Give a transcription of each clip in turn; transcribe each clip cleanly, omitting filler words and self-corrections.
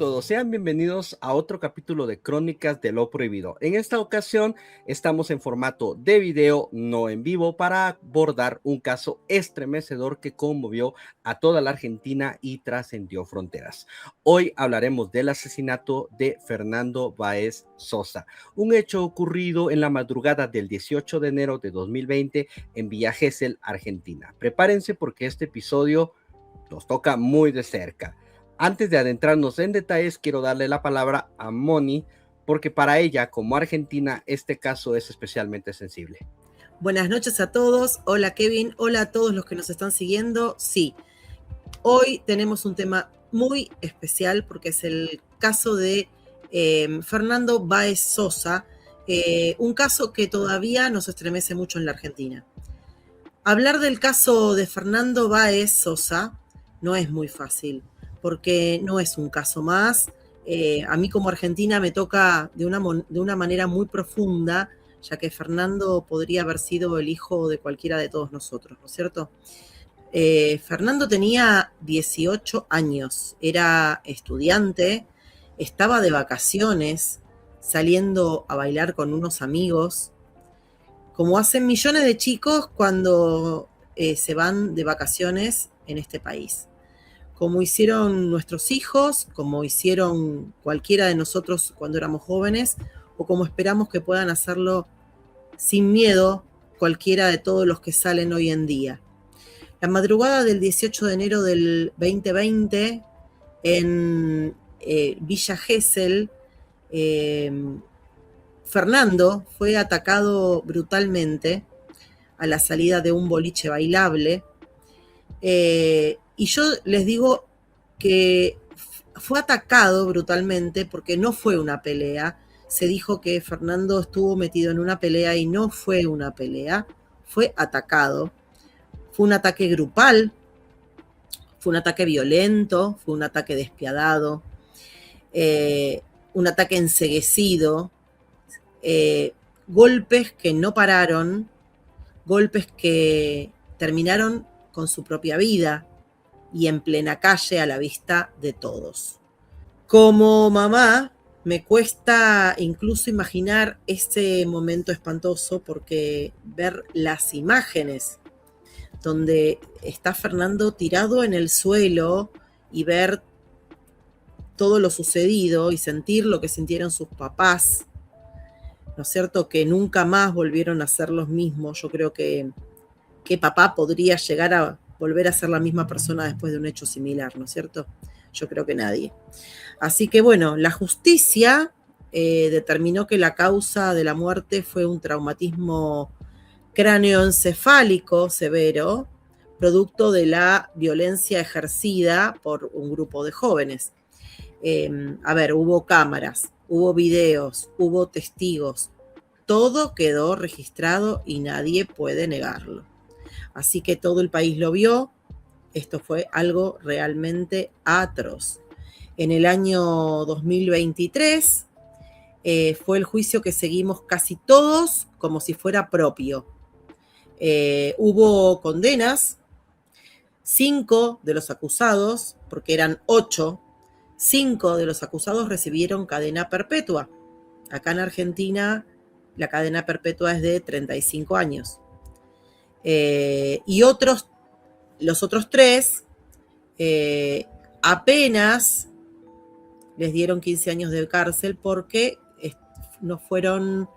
todos, sean bienvenidos a otro capítulo de Crónicas de lo Prohibido. En esta ocasión estamos en formato de video, no en vivo, para abordar un caso estremecedor que conmovió a toda la Argentina y trascendió fronteras. Hoy hablaremos del asesinato de Fernando Báez Sosa, un hecho ocurrido en la madrugada del 18 de enero de 2020 en Villa Gesell, Argentina. Prepárense porque este episodio nos toca muy de cerca. Antes de adentrarnos en detalles, quiero darle la palabra a Moni, porque para ella, como argentina, este caso es especialmente sensible. Buenas noches a todos. Hola Kevin, hola a todos los que nos están siguiendo. Sí, hoy tenemos un tema muy especial porque es el caso de Fernando Báez Sosa, un caso que todavía nos estremece mucho en la Argentina. Hablar del caso de Fernando Báez Sosa no es muy fácil, porque no es un caso más. A mí como argentina me toca de una manera muy profunda, ya que Fernando podría haber sido el hijo de cualquiera de todos nosotros, ¿no es cierto? Fernando tenía 18 años, era estudiante, estaba de vacaciones, saliendo a bailar con unos amigos, como hacen millones de chicos cuando se van de vacaciones en este país. Como hicieron nuestros hijos, como hicieron cualquiera de nosotros cuando éramos jóvenes, o como esperamos que puedan hacerlo sin miedo cualquiera de todos los que salen hoy en día. La madrugada del 18 de enero del 2020, en Villa Gesell, Fernando fue atacado brutalmente a la salida de un boliche bailable. Y yo les digo que fue atacado brutalmente porque no fue una pelea. Se dijo que Fernando estuvo metido en una pelea y no fue una pelea, fue atacado. Fue un ataque grupal, fue un ataque violento, fue un ataque despiadado, un ataque enceguecido, golpes que no pararon, golpes que terminaron con su propia vida y en plena calle a la vista de todos. Como mamá, me cuesta incluso imaginar ese momento espantoso porque ver las imágenes donde está Fernando tirado en el suelo y ver todo lo sucedido y sentir lo que sintieron sus papás, ¿no es cierto? Que nunca más volvieron a ser los mismos. Yo creo que papá podría llegar a volver a ser la misma persona después de un hecho similar, ¿no es cierto? Yo creo que nadie. Así que bueno, la justicia determinó que la causa de la muerte fue un traumatismo cráneoencefálico severo, producto de la violencia ejercida por un grupo de jóvenes. Hubo cámaras, hubo videos, hubo testigos, todo quedó registrado y nadie puede negarlo. Así que todo el país lo vio. Esto fue algo realmente atroz. En el año 2023 fue el juicio que seguimos casi todos como si fuera propio. Hubo condenas, 5 de los acusados, porque eran 8, 5 de los acusados recibieron cadena perpetua. Acá en Argentina la cadena perpetua es de 35 años. Y los otros 3 apenas les dieron 15 años de cárcel porque no fueron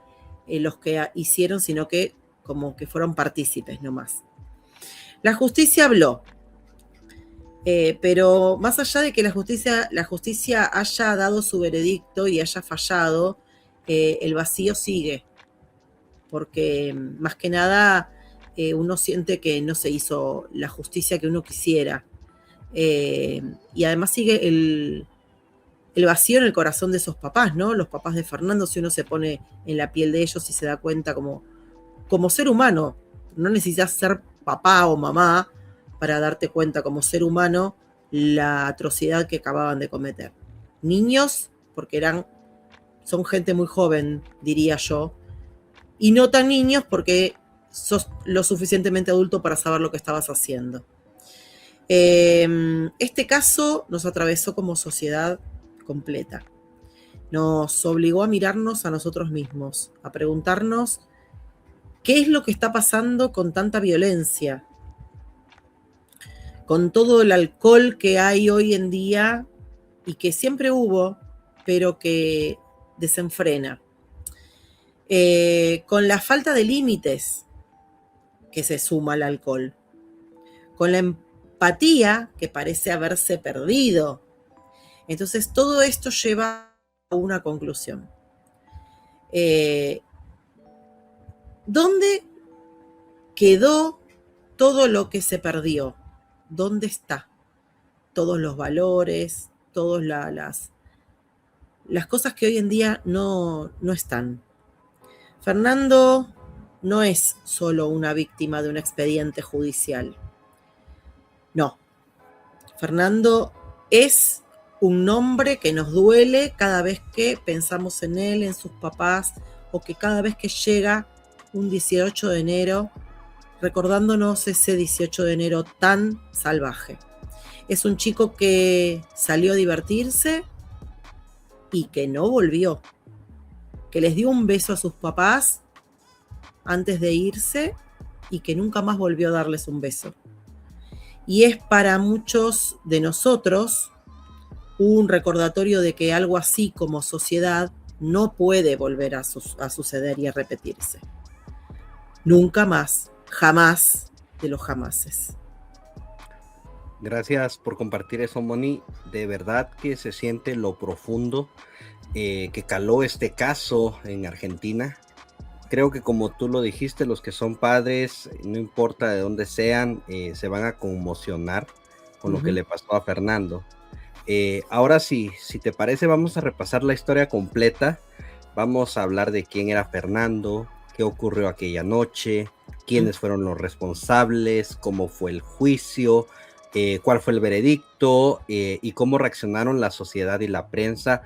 los que hicieron, sino que como que fueron partícipes nomás. La justicia habló, pero más allá de que la justicia haya dado su veredicto y haya fallado, el vacío sigue, porque más que nada uno siente que no se hizo la justicia que uno quisiera, y además sigue el vacío en el corazón de esos papás, ¿no? Los papás de Fernando, si uno se pone en la piel de ellos y se da cuenta como ser humano, no necesitas ser papá o mamá para darte cuenta como ser humano la atrocidad que acababan de cometer. Niños, porque son gente muy joven, diría yo, y no tan niños porque sos lo suficientemente adulto para saber lo que estabas haciendo. Este caso nos atravesó como sociedad completa. Nos obligó a mirarnos a nosotros mismos, a preguntarnos qué es lo que está pasando con tanta violencia, con todo el alcohol que hay hoy en día y que siempre hubo, pero que desenfrena. Con la falta de límites que se suma al alcohol, con la empatía que parece haberse perdido. Entonces todo esto lleva a una conclusión. ¿Dónde quedó todo lo que se perdió? ¿Dónde está? Todos los valores, todas las cosas que hoy en día no están. Fernando no es solo una víctima de un expediente judicial. No. Fernando es un nombre que nos duele cada vez que pensamos en él, en sus papás, o que cada vez que llega un 18 de enero, recordándonos ese 18 de enero tan salvaje. Es un chico que salió a divertirse y que no volvió, que les dio un beso a sus papás antes de irse y que nunca más volvió a darles un beso. Y es para muchos de nosotros un recordatorio de que algo así como sociedad no puede volver a suceder y a repetirse. Nunca más, jamás de los jamases. Gracias por compartir eso, Moni. De verdad que se siente lo profundo que caló este caso en Argentina. Creo que como tú lo dijiste, los que son padres, no importa de dónde sean, se van a conmocionar con lo que le pasó a Fernando. Ahora sí, si te parece, vamos a repasar la historia completa. Vamos a hablar de quién era Fernando, qué ocurrió aquella noche, quiénes fueron los responsables, cómo fue el juicio, cuál fue el veredicto y cómo reaccionaron la sociedad y la prensa,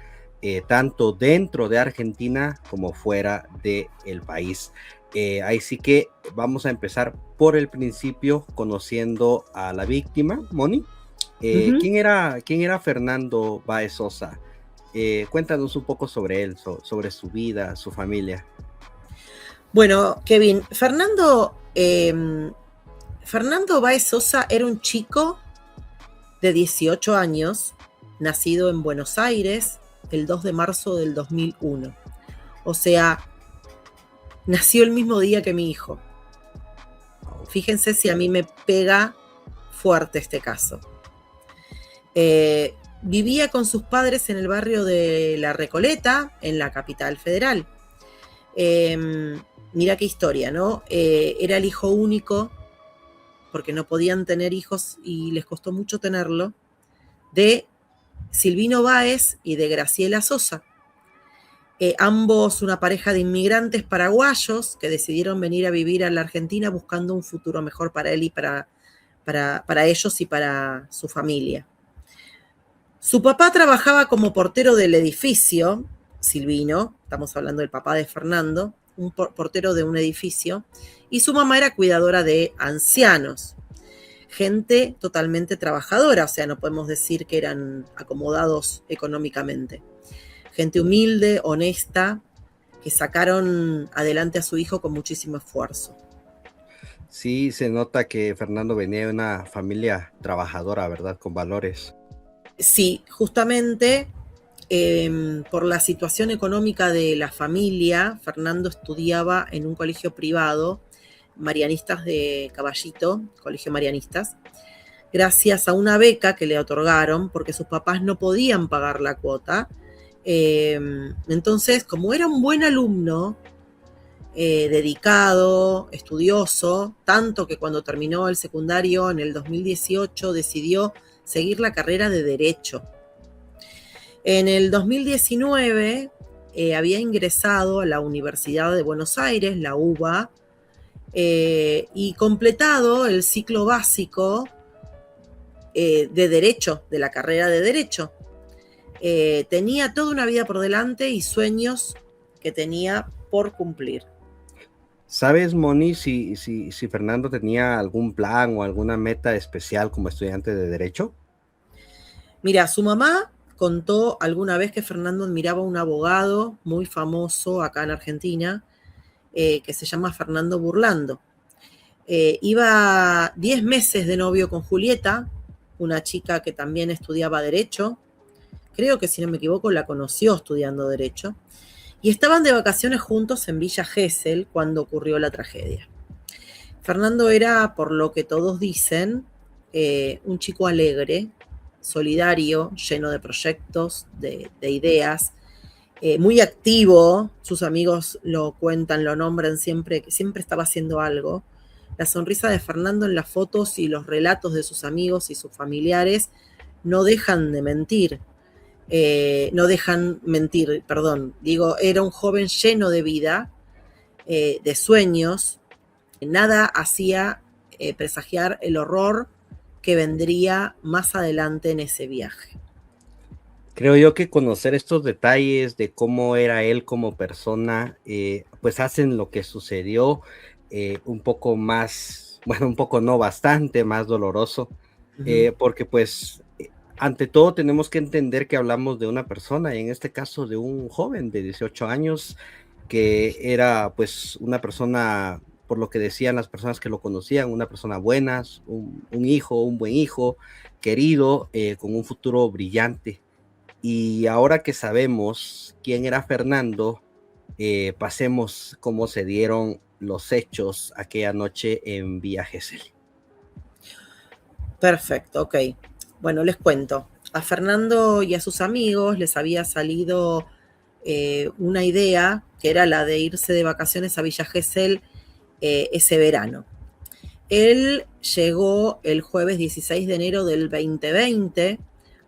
tanto dentro de Argentina como fuera del país. Ahí sí que vamos a empezar por el principio, conociendo a la víctima, Moni. ¿Quién era Fernando Báez Sosa? Cuéntanos un poco sobre él, sobre su vida, su familia. Bueno, Kevin, Fernando Báez Sosa era un chico de 18 años, nacido en Buenos Aires el 2 de marzo del 2001. O sea, nació el mismo día que mi hijo. Fíjense si a mí me pega fuerte este caso. Vivía con sus padres en el barrio de La Recoleta, en la capital federal. Mira qué historia, ¿no? Era el hijo único, porque no podían tener hijos y les costó mucho tenerlo, de Silvino Báez y de Graciela Sosa. Ambos una pareja de inmigrantes paraguayos que decidieron venir a vivir a la Argentina buscando un futuro mejor para él y para ellos y para su familia. Su papá trabajaba como portero del edificio, Silvino, estamos hablando del papá de Fernando, un portero de un edificio, y su mamá era cuidadora de ancianos, gente totalmente trabajadora, o sea, no podemos decir que eran acomodados económicamente. Gente humilde, honesta, que sacaron adelante a su hijo con muchísimo esfuerzo. Sí, se nota que Fernando venía de una familia trabajadora, ¿verdad? Con valores. Sí, justamente por la situación económica de la familia, Fernando estudiaba en un colegio privado, Marianistas de Caballito, Colegio Marianistas, gracias a una beca que le otorgaron porque sus papás no podían pagar la cuota. Entonces, como era un buen alumno, dedicado, estudioso, tanto que cuando terminó el secundario en el 2018 decidió seguir la carrera de Derecho. En el 2019 había ingresado a la Universidad de Buenos Aires, la UBA, y completado el ciclo básico de Derecho, de la carrera de Derecho. Tenía toda una vida por delante y sueños que tenía por cumplir. ¿Sabes, Moni, si Fernando tenía algún plan o alguna meta especial como estudiante de Derecho? Mira, su mamá contó alguna vez que Fernando admiraba a un abogado muy famoso acá en Argentina, que se llama Fernando Burlando. Iba 10 meses de novio con Julieta, una chica que también estudiaba Derecho. Creo que, si no me equivoco, la conoció estudiando Derecho. Y estaban de vacaciones juntos en Villa Gesell cuando ocurrió la tragedia. Fernando era, por lo que todos dicen, un chico alegre, solidario, lleno de proyectos, de ideas, muy activo. Sus amigos lo cuentan, lo nombran siempre, que siempre estaba haciendo algo. La sonrisa de Fernando en las fotos y los relatos de sus amigos y sus familiares no dejan de mentir. Digo, era un joven lleno de vida, de sueños. Nada hacía presagiar el horror que vendría más adelante en ese viaje. Creo yo que conocer estos detalles de cómo era él como persona, pues hacen lo que sucedió un poco más, bueno, un poco no, bastante más doloroso, porque pues ante todo tenemos que entender que hablamos de una persona, y en este caso de un joven de 18 años, que era pues una persona, por lo que decían las personas que lo conocían, una persona buena, un buen hijo, querido, con un futuro brillante. Y ahora que sabemos quién era Fernando, pasemos cómo se dieron los hechos aquella noche en Villa Gesell. Perfecto, ok. Bueno, les cuento. A Fernando y a sus amigos les había salido una idea, que era la de irse de vacaciones a Villa Gesell ese verano. Él llegó el jueves 16 de enero del 2020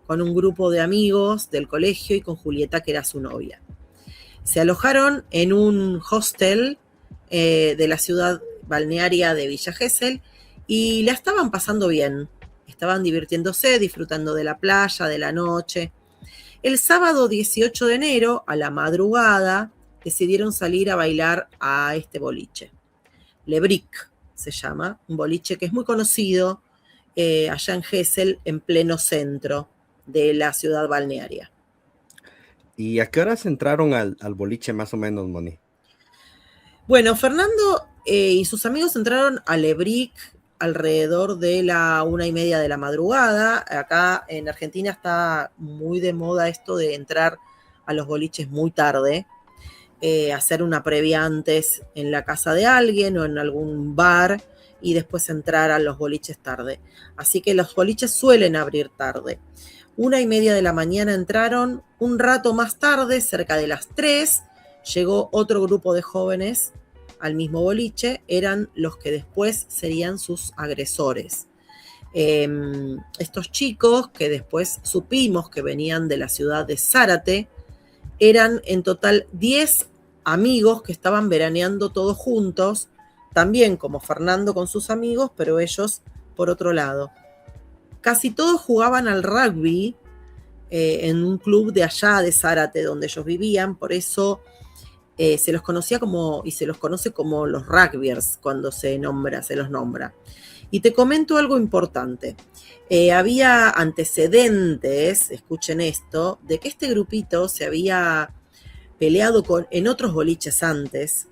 con un grupo de amigos del colegio y con Julieta, que era su novia. Se alojaron en un hostel de la ciudad balnearia de Villa Gesell y la estaban pasando bien. Estaban divirtiéndose, disfrutando de la playa, de la noche. El sábado 18 de enero, a la madrugada, decidieron salir a bailar a este boliche. Le Brick se llama, un boliche que es muy conocido allá en Gesell, en pleno centro de la ciudad balnearia. ¿Y a qué horas entraron al boliche más o menos, Moni? Bueno, Fernando y sus amigos entraron a Le Brick alrededor de la 1:30 de la madrugada. Acá en Argentina está muy de moda esto de entrar a los boliches muy tarde, hacer una previa antes en la casa de alguien o en algún bar y después entrar a los boliches tarde. Así que los boliches suelen abrir tarde. 1:30 de la mañana entraron. Un rato más tarde, cerca de las 3, llegó otro grupo de jóvenes al mismo boliche. Eran los que después serían sus agresores. Estos chicos, que después supimos que venían de la ciudad de Zárate, eran en total 10 amigos que estaban veraneando todos juntos, también como Fernando con sus amigos, pero ellos por otro lado. Casi todos jugaban al rugby en un club de allá de Zárate, donde ellos vivían. Por eso se los conocía como, y se los conoce como los rugbyers cuando se los nombra. Y te comento algo importante. Había antecedentes, escuchen esto, de que este grupito se había peleado en otros boliches antes,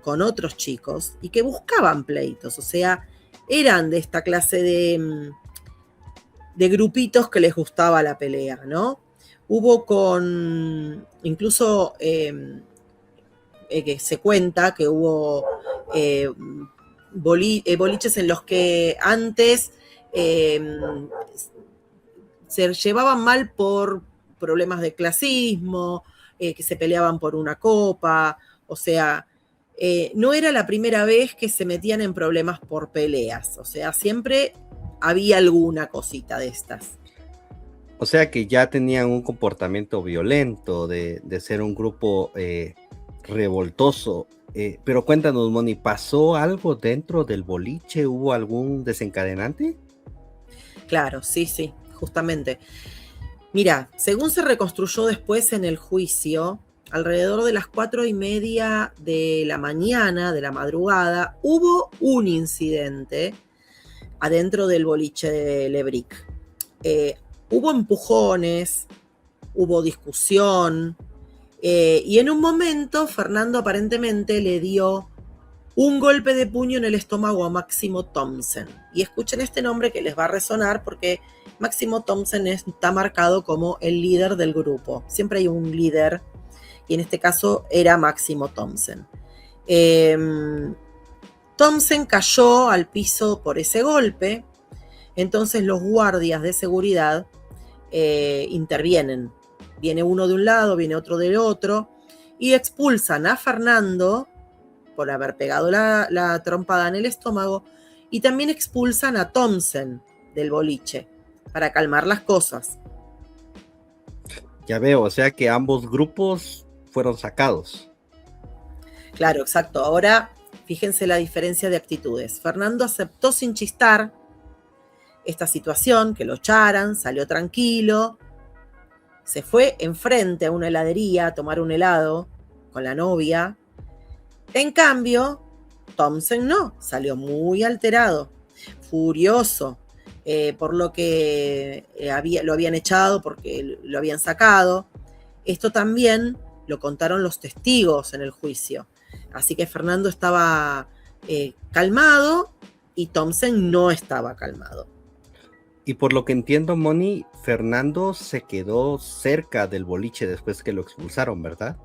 con otros chicos, y que buscaban pleitos. O sea, eran de esta clase de grupitos que les gustaba la pelea, ¿no? Hubo incluso que se cuenta que hubo boliches en los que antes se llevaban mal por problemas de clasismo, que se peleaban por una copa. O sea, no era la primera vez que se metían en problemas por peleas. O sea, siempre había alguna cosita de estas. O sea que ya tenían un comportamiento violento de ser un grupo revoltoso. Pero cuéntanos, Moni, ¿pasó algo dentro del boliche? ¿Hubo algún desencadenante? Claro, sí, justamente. Mira, según se reconstruyó después en el juicio, alrededor de las 4:30 de la mañana, de la madrugada, hubo un incidente adentro del boliche de Le Brick. Hubo empujones, hubo discusión, y en un momento Fernando aparentemente le dio un golpe de puño en el estómago a Máximo Thompson. Y escuchen este nombre que les va a resonar porque Máximo Thompson está marcado como el líder del grupo. Siempre hay un líder y en este caso era Máximo Thompson. Thompson cayó al piso por ese golpe, entonces los guardias de seguridad intervienen. Viene uno de un lado, viene otro del otro y expulsan a Fernando por haber pegado la trompada en el estómago, y también expulsan a Thompson del boliche para calmar las cosas. Ya veo, o sea que ambos grupos fueron sacados. Claro, exacto. Ahora, fíjense la diferencia de actitudes. Fernando aceptó sin chistar esta situación, que lo echaran, salió tranquilo, se fue enfrente a una heladería a tomar un helado con la novia. En cambio, Thompson no, salió muy alterado, furioso, por lo que lo habían echado, porque lo habían sacado. Esto también lo contaron los testigos en el juicio. Así que Fernando estaba calmado y Thompson no estaba calmado. Y por lo que entiendo, Moni, Fernando se quedó cerca del boliche después que lo expulsaron, ¿verdad?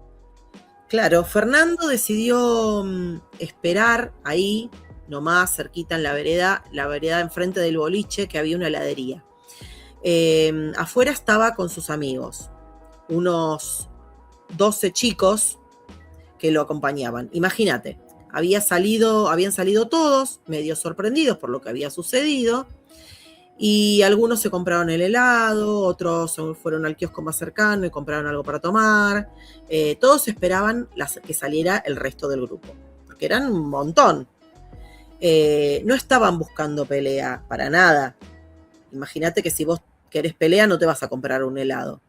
Claro, Fernando decidió esperar ahí, nomás cerquita en la vereda enfrente del boliche, que había una heladería. Afuera estaba con sus amigos, unos 12 chicos que lo acompañaban. Imagínate, habían salido todos medio sorprendidos por lo que había sucedido, y algunos se compraron el helado, otros fueron al kiosco más cercano y compraron algo para tomar. Todos esperaban que saliera el resto del grupo, porque eran un montón. No estaban buscando pelea, para nada. Imagínate que si vos querés pelea no te vas a comprar un helado.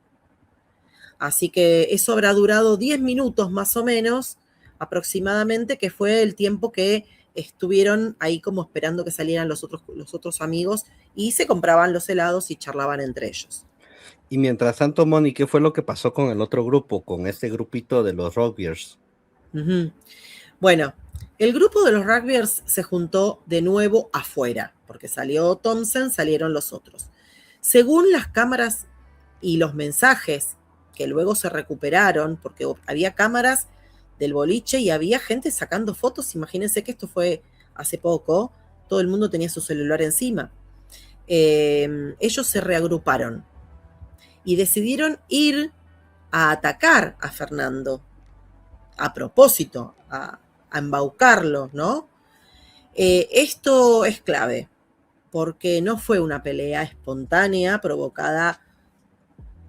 Así que eso habrá durado 10 minutos más o menos, aproximadamente, que fue el tiempo que estuvieron ahí como esperando que salieran los otros amigos y se compraban los helados y charlaban entre ellos. Y mientras tanto, Moni, ¿qué fue lo que pasó con el otro grupo, con este grupito de los rugbyers? Bueno, el grupo de los rugbyers se juntó de nuevo afuera, porque salió Thompson, salieron los otros. Según las cámaras y los mensajes que luego se recuperaron, porque había cámaras del boliche y había gente sacando fotos. Imagínense que esto fue hace poco, todo el mundo tenía su celular encima. Ellos se reagruparon y decidieron ir a atacar a Fernando a propósito, a embaucarlo, ¿no? Esto es clave, porque no fue una pelea espontánea provocada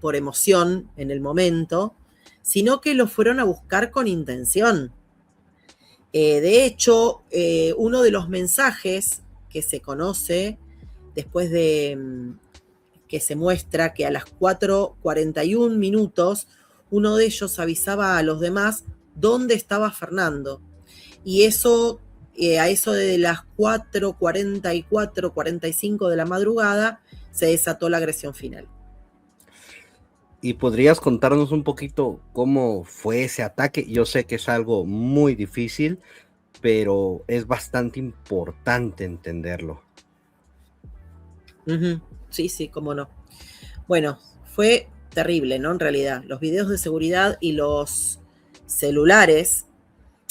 por emoción en el momento, sino que lo fueron a buscar con intención. De hecho, uno de los mensajes que se conoce después de que se muestra que a las 4:41 minutos uno de ellos avisaba a los demás dónde estaba Fernando. Y eso, a eso de las 4:44, 45 de la madrugada, se desató la agresión final. ¿Y podrías contarnos un poquito cómo fue ese ataque? Yo sé que es algo muy difícil, pero es bastante importante entenderlo. Sí, cómo no. Bueno, fue terrible, ¿no? En realidad, los videos de seguridad y los celulares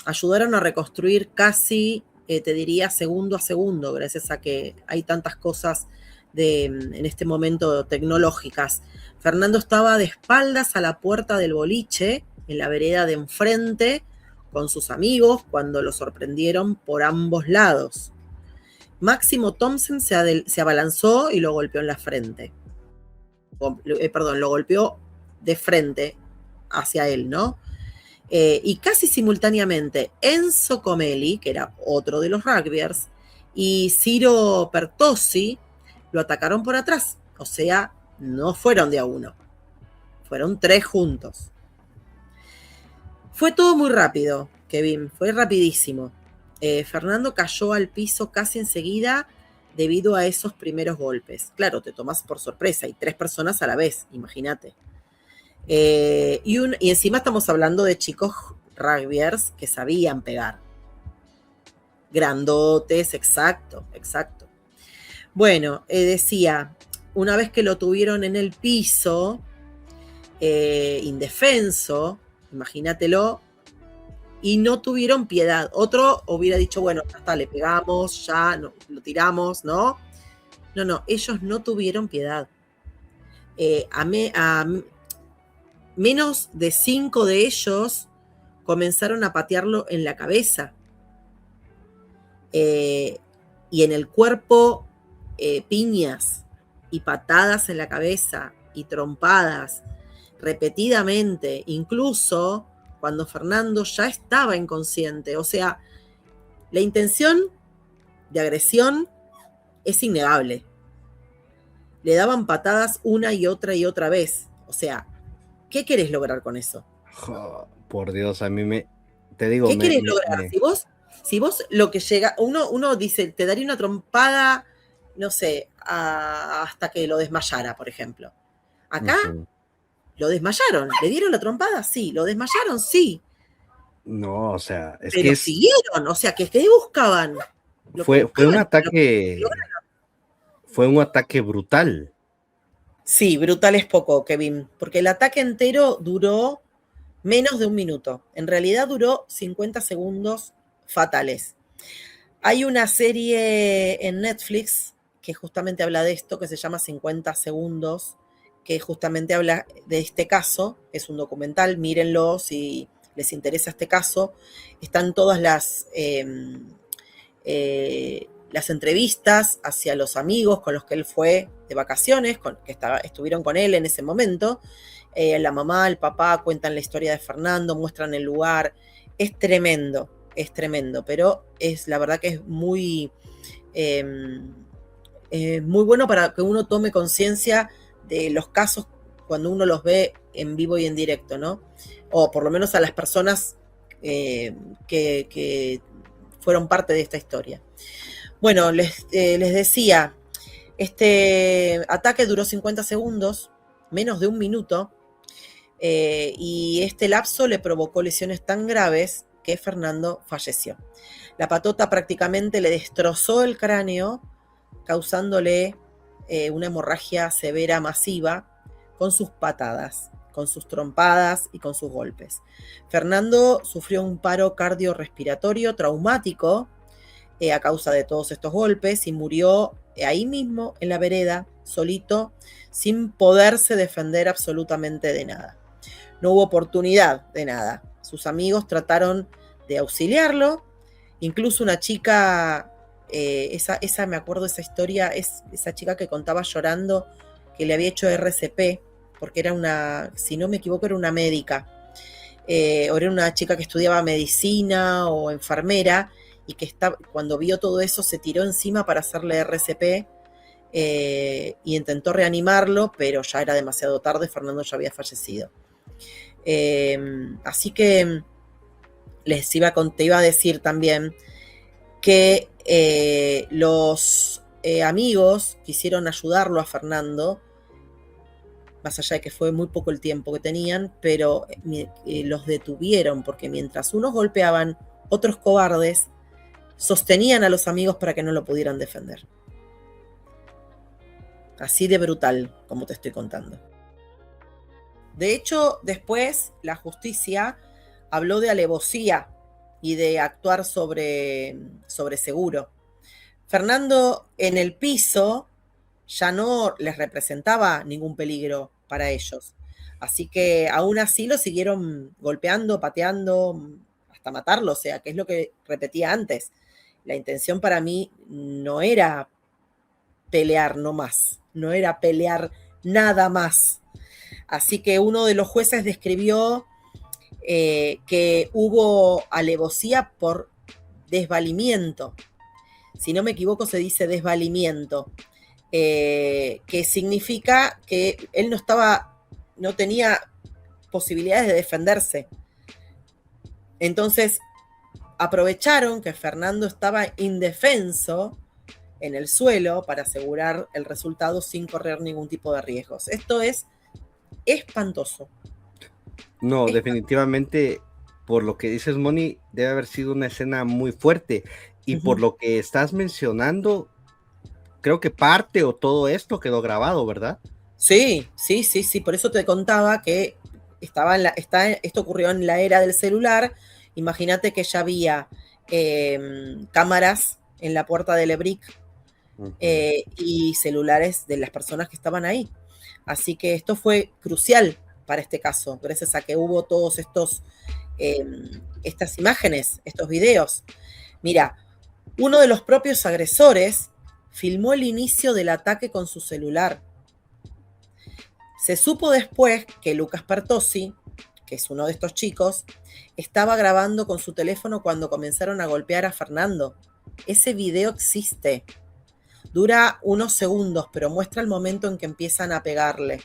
ayudaron a reconstruir casi, te diría, segundo a segundo, gracias a que hay tantas cosas en este momento tecnológicas. Fernando estaba de espaldas a la puerta del boliche, en la vereda de enfrente, con sus amigos, cuando lo sorprendieron por ambos lados. Máximo Thompson se abalanzó y lo golpeó en la frente. Lo golpeó de frente hacia él, ¿no? Y casi simultáneamente Enzo Comelli, que era otro de los rugbyers, y Ciro Pertossi lo atacaron por atrás. O sea, no fueron de a uno, fueron 3 juntos. Fue todo muy rápido, Kevin, fue rapidísimo. Fernando cayó al piso casi enseguida debido a esos primeros golpes. Claro, te tomas por sorpresa, y 3 personas a la vez, imagínate. Y encima estamos hablando de chicos rugbyers que sabían pegar. Grandotes, exacto. Bueno, decía, una vez que lo tuvieron en el piso, indefenso, imagínatelo, y no tuvieron piedad. Otro hubiera dicho, bueno, hasta le pegamos, ya no, lo tiramos, ¿no? No, ellos no tuvieron piedad. A menos de 5 de ellos comenzaron a patearlo en la cabeza. Y en el cuerpo, piñas y patadas en la cabeza y trompadas repetidamente, incluso cuando Fernando ya estaba inconsciente. O sea, la intención de agresión es innegable. Le daban patadas una y otra vez. O sea, ¿qué querés lograr con eso? Oh, por Dios, a mí te digo, ¿qué querés lograr? Si vos lo que llega, uno dice, te daría una trompada, no sé, hasta que lo desmayara, por ejemplo. Acá lo desmayaron, ¿le dieron la trompada? Sí, lo desmayaron, sí. No, o sea, es pero que siguieron, o sea, ¿qué buscaban? Fue un ataque. Fue un ataque brutal. Sí, brutal es poco, Kevin, porque el ataque entero duró menos de 1 minuto. En realidad duró 50 segundos fatales. Hay una serie en Netflix que justamente habla de esto, que se llama 50 segundos, que justamente habla de este caso. Es un documental, mírenlo si les interesa este caso. Están todas las entrevistas hacia los amigos con los que él fue de vacaciones, estuvieron con él en ese momento. La mamá, el papá cuentan la historia de Fernando, muestran el lugar. Es tremendo, pero la verdad que es muy bueno para que uno tome conciencia de los casos cuando uno los ve en vivo y en directo, ¿no? O por lo menos a las personas que fueron parte de esta historia. Bueno, les decía, este ataque duró 50 segundos, menos de 1 minuto, y este lapso le provocó lesiones tan graves que Fernando falleció. La patota prácticamente le destrozó el cráneo, causándole una hemorragia severa masiva con sus patadas, con sus trompadas y con sus golpes. Fernando sufrió un paro cardiorrespiratorio traumático a causa de todos estos golpes y murió ahí mismo en la vereda, solito, sin poderse defender absolutamente de nada. No hubo oportunidad de nada. Sus amigos trataron de auxiliarlo, incluso una chica, esa me acuerdo de esa historia, es esa chica que contaba llorando que le había hecho RCP, porque era una, si no me equivoco, era una médica, o era una chica que estudiaba medicina o enfermera, y que cuando vio todo eso se tiró encima para hacerle RCP y intentó reanimarlo, pero ya era demasiado tarde, Fernando ya había fallecido. Así que te iba a decir también que los amigos quisieron ayudarlo a Fernando, más allá de que fue muy poco el tiempo que tenían, pero los detuvieron porque mientras unos golpeaban, otros cobardes sostenían a los amigos para que no lo pudieran defender. Así de brutal, como te estoy contando. De hecho, después la justicia habló de alevosía y de actuar sobre seguro. Fernando en el piso ya no les representaba ningún peligro para ellos. Así que aún así lo siguieron golpeando, pateando, hasta matarlo. O sea, que es lo que repetía antes. La intención para mí no era pelear no más, no era pelear nada más. Así que uno de los jueces describió que hubo alevosía por desvalimiento. Si no me equivoco, se dice desvalimiento, que significa que él no tenía posibilidades de defenderse. Entonces, aprovecharon que Fernando estaba indefenso en el suelo para asegurar el resultado sin correr ningún tipo de riesgos. Esto es espantoso, No, Esta- definitivamente, por lo que dices, Moni, debe haber sido una escena muy fuerte. Y por Ujú. lo que estás mencionando, creo que parte o todo esto quedó grabado, ¿verdad? Sí, sí, sí, sí. Por eso te contaba que esto ocurrió en la era del celular. Imagínate que ya había cámaras en la puerta del EBRIC Ujú. y celulares de las personas que estaban ahí. Así que esto fue crucial para este caso, gracias a que hubo todos eh, estas imágenes, estos videos. Mira, uno de los propios agresores filmó el inicio del ataque con su celular. Se supo después que Lucas Pertossi, que es uno de estos chicos, estaba grabando con su teléfono cuando comenzaron a golpear a Fernando. Ese video existe. Dura unos segundos, pero muestra el momento en que empiezan a pegarle.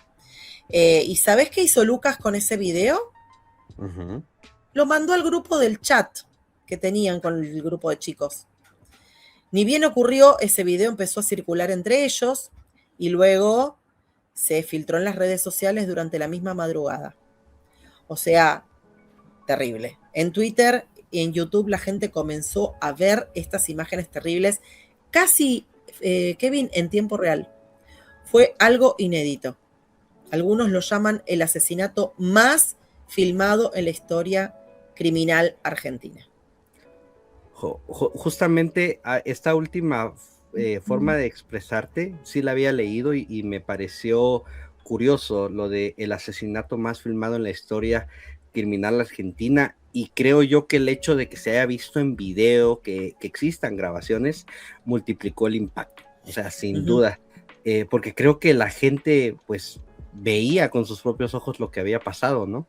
¿Y sabés qué hizo Lucas con ese video? Ujú. Lo mandó al grupo del chat que tenían con el grupo de chicos. Ni bien ocurrió, ese video empezó a circular entre ellos y luego se filtró en las redes sociales durante la misma madrugada. O sea, terrible. En Twitter y en YouTube la gente comenzó a ver estas imágenes terribles casi, Kevin, en tiempo real. Fue algo inédito. Algunos lo llaman el asesinato más filmado en la historia criminal argentina. Justamente esta última forma de expresarte, sí la había leído y me pareció curioso lo de el asesinato más filmado en la historia criminal argentina, y creo yo que el hecho de que se haya visto en video, que existan grabaciones, multiplicó el impacto, o sea, sin Ujú. duda, porque creo que la gente pues veía con sus propios ojos lo que había pasado, ¿no?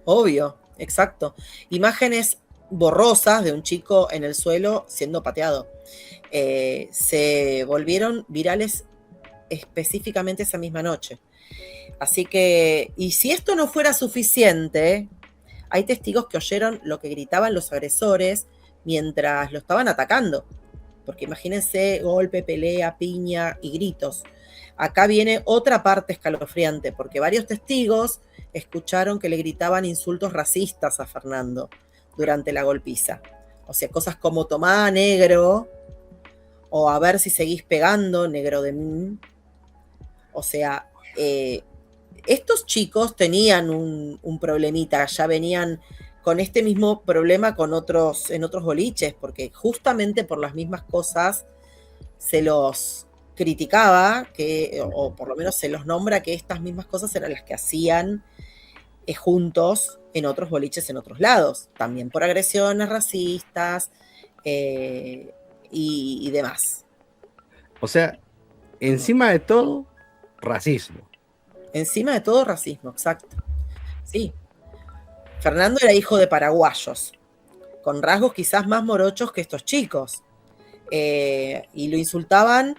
Obvio, exacto. Imágenes borrosas de un chico en el suelo siendo pateado. Se volvieron virales específicamente esa misma noche. Así que, y si esto no fuera suficiente, hay testigos que oyeron lo que gritaban los agresores mientras lo estaban atacando. Porque imagínense golpe, pelea, piña y gritos. Acá viene otra parte escalofriante, porque varios testigos escucharon que le gritaban insultos racistas a Fernando durante la golpiza. O sea, cosas como tomá negro, o a ver si seguís pegando, negro de mí. O sea, estos chicos tenían un problemita, ya venían con este mismo problema en otros boliches, porque justamente por las mismas cosas se los criticaba, o por lo menos se los nombra que estas mismas cosas eran las que hacían juntos en otros boliches en otros lados, también por agresiones racistas eh, y demás. O sea, encima de todo, racismo. Encima de todo, racismo, exacto. Sí, Fernando era hijo de paraguayos, con rasgos quizás más morochos que estos chicos. Y lo insultaban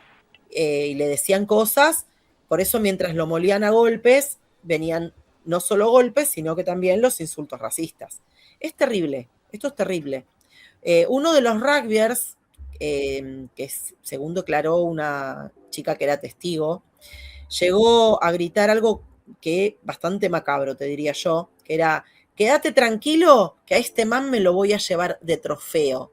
y le decían cosas, por eso mientras lo molían a golpes, venían no solo golpes, sino que también los insultos racistas. Es terrible, esto es terrible. Uno de los rugbyers, según declaró una chica que era testigo, llegó a gritar algo que bastante macabro, te diría yo, que era, quédate tranquilo, que a este man me lo voy a llevar de trofeo.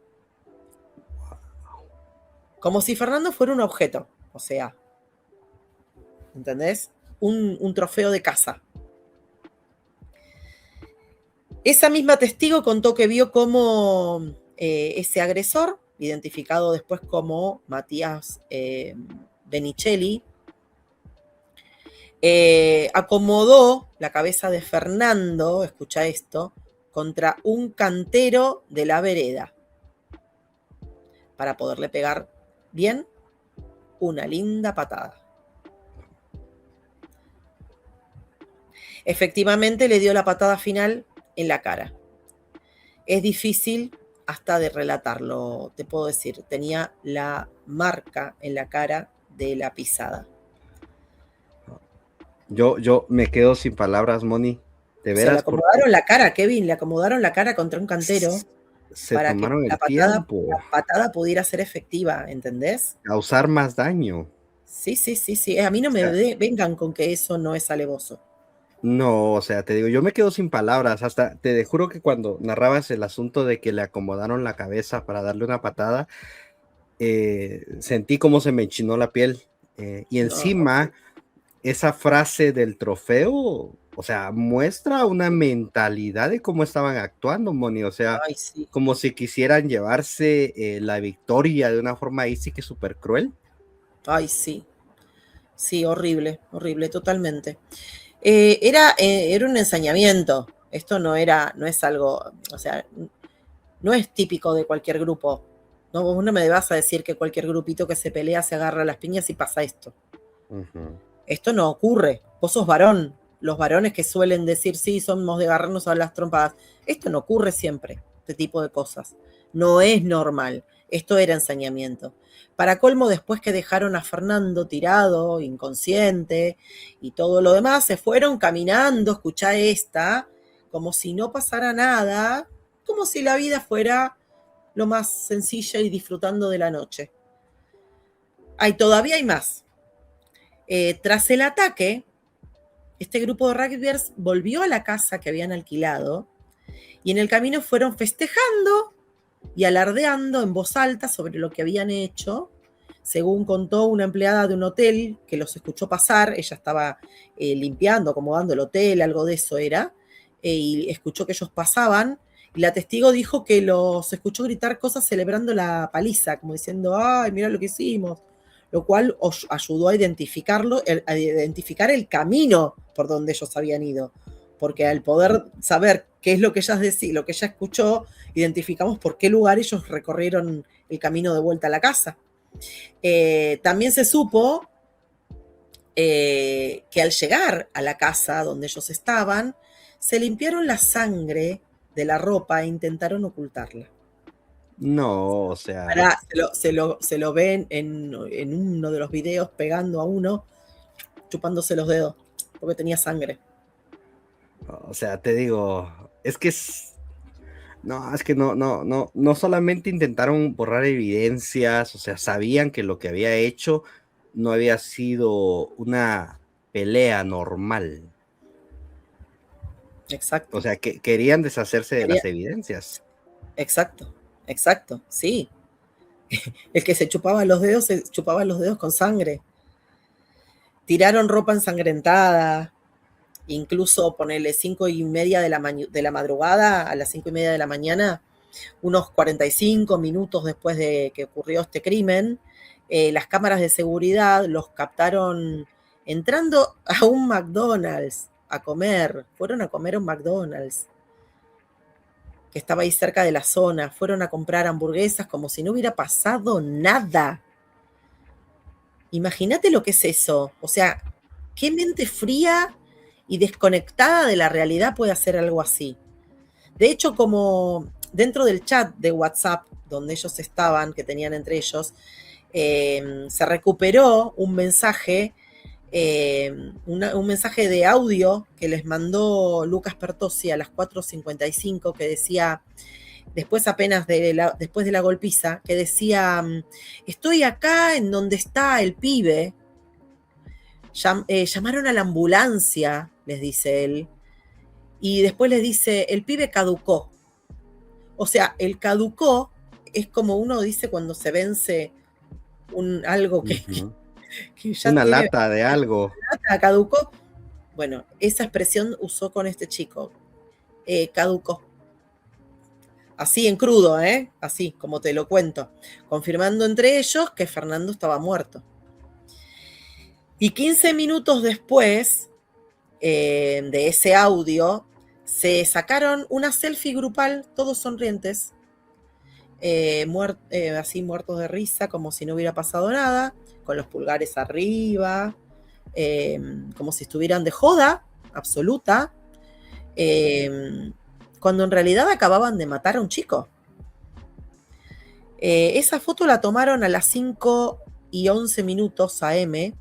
Como si Fernando fuera un objeto, o sea, ¿entendés? Un trofeo de caza. Esa misma testigo contó que vio cómo ese agresor, identificado después como Matías Benicelli, acomodó la cabeza de Fernando, escucha esto, contra un cantero de la vereda para poderle pegar bien una linda patada. Efectivamente le dio la patada final en la cara. Es difícil hasta de relatarlo, te puedo decir. Tenía la marca en la cara de la pisada. Yo me quedo sin palabras, Moni, de O sea, le veras, porque acomodaron la cara, Kevin, le acomodaron la cara contra un cantero se para que tomaron el tiempo, la patada pudiera ser efectiva, ¿entendés? causar más daño. Sí, sí, sí, sí. A mí no O me sea, vengan con que eso no es alevoso. No, o sea, te digo, yo me quedo sin palabras, hasta te juro que cuando narrabas el asunto de que le acomodaron la cabeza para darle una patada, sentí como se me enchinó la piel. Y No, encima, esa frase del trofeo, o sea, muestra una mentalidad de cómo estaban actuando, Moni, o sea, ay, sí. como si quisieran llevarse la victoria de una forma ahí sí que súper cruel. Ay, sí. Sí, horrible, horrible, totalmente. Era un ensañamiento. Esto no es algo, o sea, no es típico de cualquier grupo. No, vos no me vas a decir que cualquier grupito que se pelea se agarra a las piñas y pasa esto. Ujú. Esto no ocurre. Vos sos varón. Los varones que suelen decir, sí, somos de agarrarnos a las trompadas. Esto no ocurre siempre, este tipo de cosas. No es normal. Esto era ensañamiento. Para colmo, después que dejaron a Fernando tirado, inconsciente y todo lo demás, se fueron caminando, escuchá esta, como si no pasara nada, como si la vida fuera lo más sencilla y disfrutando de la noche. Todavía hay más. Tras el ataque, este grupo de rugbyers volvió a la casa que habían alquilado y en el camino fueron festejando y alardeando en voz alta sobre lo que habían hecho. Según contó una empleada de un hotel que los escuchó pasar, ella estaba limpiando, acomodando el hotel, algo de eso era, y escuchó que ellos pasaban, y la testigo dijo que los escuchó gritar cosas celebrando la paliza, como diciendo, ay, mira lo que hicimos, lo cual ayudó a identificar el camino por donde ellos habían ido, porque al poder saber qué es lo que ella decía, lo que ella escuchó, identificamos por qué lugar ellos recorrieron el camino de vuelta a la casa. También se supo que al llegar a la casa donde ellos estaban, se limpiaron la sangre de la ropa e intentaron ocultarla. No, o sea, Ahora se lo ven en uno de los videos pegando a uno, chupándose los dedos, porque tenía sangre. te digo, es que no, es que no solamente intentaron borrar evidencias, o sea, sabían que lo que había hecho no había sido una pelea normal. O Exacto. sea, que querían deshacerse de Quería, las evidencias. exacto, exacto, sí. El que se chupaba los dedos con sangre. Tiraron ropa ensangrentada, incluso ponerle 5:30 de la madrugada, a las 5:30 de la mañana, unos 45 minutos después de que ocurrió este crimen, las cámaras de seguridad los captaron entrando a un McDonald's a comer. Fueron a comer a un McDonald's que estaba ahí cerca de la zona. Fueron a comprar hamburguesas como si no hubiera pasado nada. Imagínate lo que es eso. O sea, qué mente fría y desconectada de la realidad puede hacer algo así. De hecho, como dentro del chat de WhatsApp donde ellos estaban, que tenían entre ellos, se recuperó un mensaje, un mensaje de audio que les mandó Lucas Pertossi a las 4:55 que decía, después de la golpiza, que decía, estoy acá en donde está el pibe. Llamaron a la ambulancia, les dice él, y después les dice, el pibe caducó. O sea, el caducó es como uno dice cuando se vence algo Ujú. que ya Una tiene, lata de algo. caducó. Bueno, esa expresión usó con este chico, caducó. Así en crudo, ¿eh? Así, como te lo cuento. Confirmando entre ellos que Fernando estaba muerto. Y 15 minutos después de ese audio, se sacaron una selfie grupal, todos sonrientes, así muertos de risa, como si no hubiera pasado nada, con los pulgares arriba, como si estuvieran de joda absoluta, cuando en realidad acababan de matar a un chico. Esa foto la tomaron a las 5:11 AM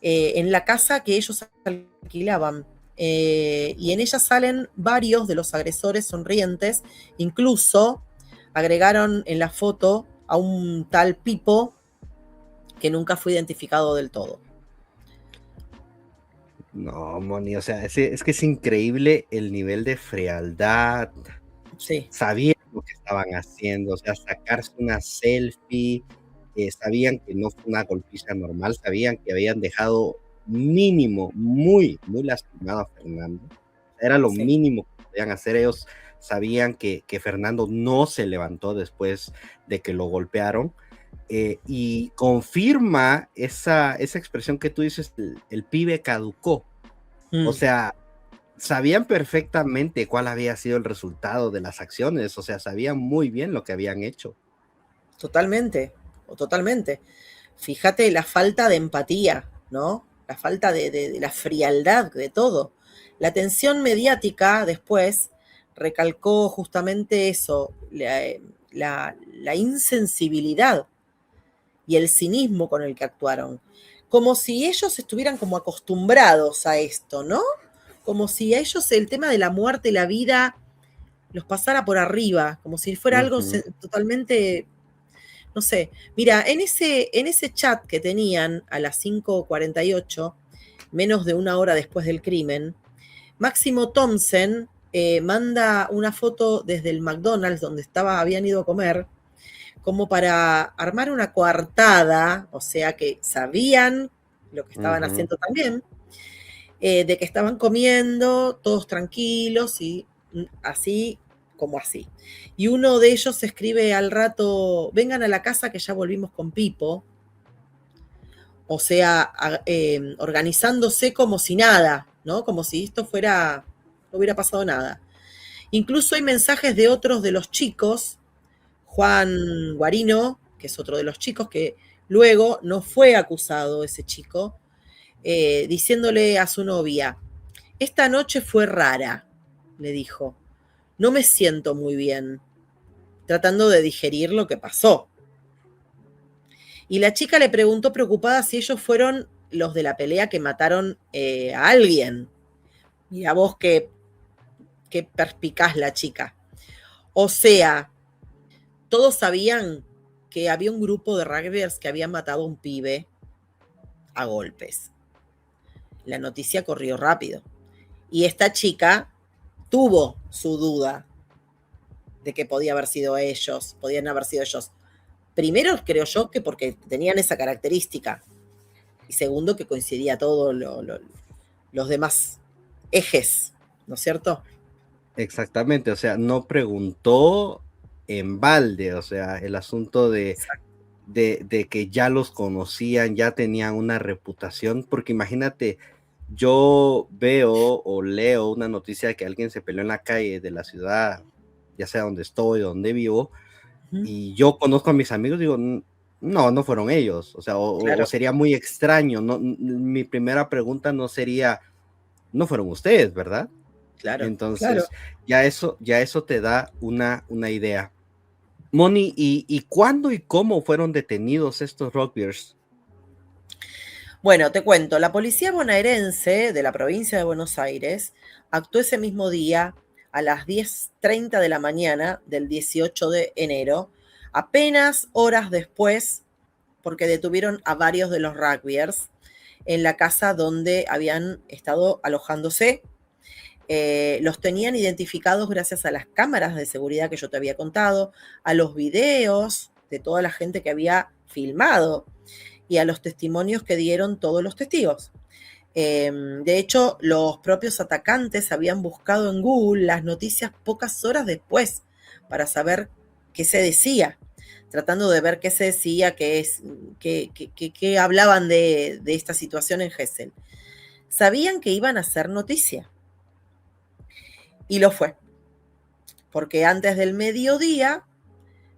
en la casa que ellos alquilaban. Y en ella salen varios de los agresores sonrientes, incluso agregaron en la foto a un tal Pipo que nunca fue identificado del todo. No, Moni, o sea, es que es increíble el nivel de frialdad. Sí, Sabían lo que estaban haciendo, o sea, sacarse una selfie, sabían que no fue una golpiza normal, sabían que habían dejado mínimo, muy, muy lastimado a Fernando. Era lo sí. mínimo que podían hacer. Ellos sabían que Fernando no se levantó después de que lo golpearon. Y confirma esa expresión que tú dices, el pibe caducó. O Mm, sea, sabían perfectamente cuál había sido el resultado de las acciones, o sea, sabían muy bien lo que habían hecho. totalmente, o totalmente. Fíjate la falta de empatía, ¿no? La falta de la frialdad de todo. La atención mediática después recalcó justamente eso, la insensibilidad y el cinismo con el que actuaron. Como si ellos estuvieran como acostumbrados a esto, ¿no? Como si a ellos el tema de la muerte y la vida los pasara por arriba, como si fuera algo Ujú. totalmente, no sé. Mira, en ese chat que tenían a las 5:48, menos de una hora después del crimen, Máximo Thompson manda una foto desde el McDonald's donde habían ido a comer, como para armar una coartada, o sea que sabían lo que estaban Ujú. haciendo también, de que estaban comiendo todos tranquilos y así como así. Y uno de ellos escribe al rato, vengan a la casa que ya volvimos con Pipo, o sea, organizándose como si nada, ¿no? Como si esto fuera, no hubiera pasado nada. Incluso hay mensajes de otros de los chicos, Juan Guarino, que es otro de los chicos que luego no fue acusado ese chico, diciéndole a su novia, esta noche fue rara, le dijo, no me siento muy bien, tratando de digerir lo que pasó. Y la chica le preguntó preocupada si ellos fueron los de la pelea que mataron a alguien. Mira vos qué perspicaz la chica. O sea, todos sabían que había un grupo de rugbyers que habían matado a un pibe a golpes. La noticia corrió rápido. Y esta chica tuvo su duda de que podía haber sido ellos, podían haber sido ellos. Primero, creo yo que porque tenían esa característica. Y segundo, que coincidía todo los demás ejes, ¿no es cierto? Exactamente, o sea, no preguntó en balde, o sea, el asunto Exacto. de que ya los conocían, ya tenían una reputación, porque imagínate, yo veo o leo una noticia de que alguien se peleó en la calle de la ciudad, ya sea donde estoy, donde vivo, Ujú. y yo conozco a mis amigos, digo, no, no fueron ellos, o sea, o Claro, sería muy extraño, no, mi primera pregunta no sería, no fueron ustedes, ¿verdad? claro, claro. Entonces, ya eso te da una idea. Moni, ¿y cuándo y cómo fueron detenidos estos rugbyers? Bueno, te cuento, la policía bonaerense de la provincia de Buenos Aires actuó ese mismo día a las 10:30 de la mañana del 18 de enero, apenas horas después, porque detuvieron a varios de los rugbyers en la casa donde habían estado alojándose. Los tenían identificados gracias a las cámaras de seguridad que yo te había contado, a los videos de toda la gente que había filmado y a los testimonios que dieron todos los testigos. De hecho, los propios atacantes habían buscado en Google las noticias pocas horas después para saber qué se decía, tratando de ver qué se decía, qué hablaban de esta situación en Gesell. Sabían que iban a hacer noticia y lo fue, porque antes del mediodía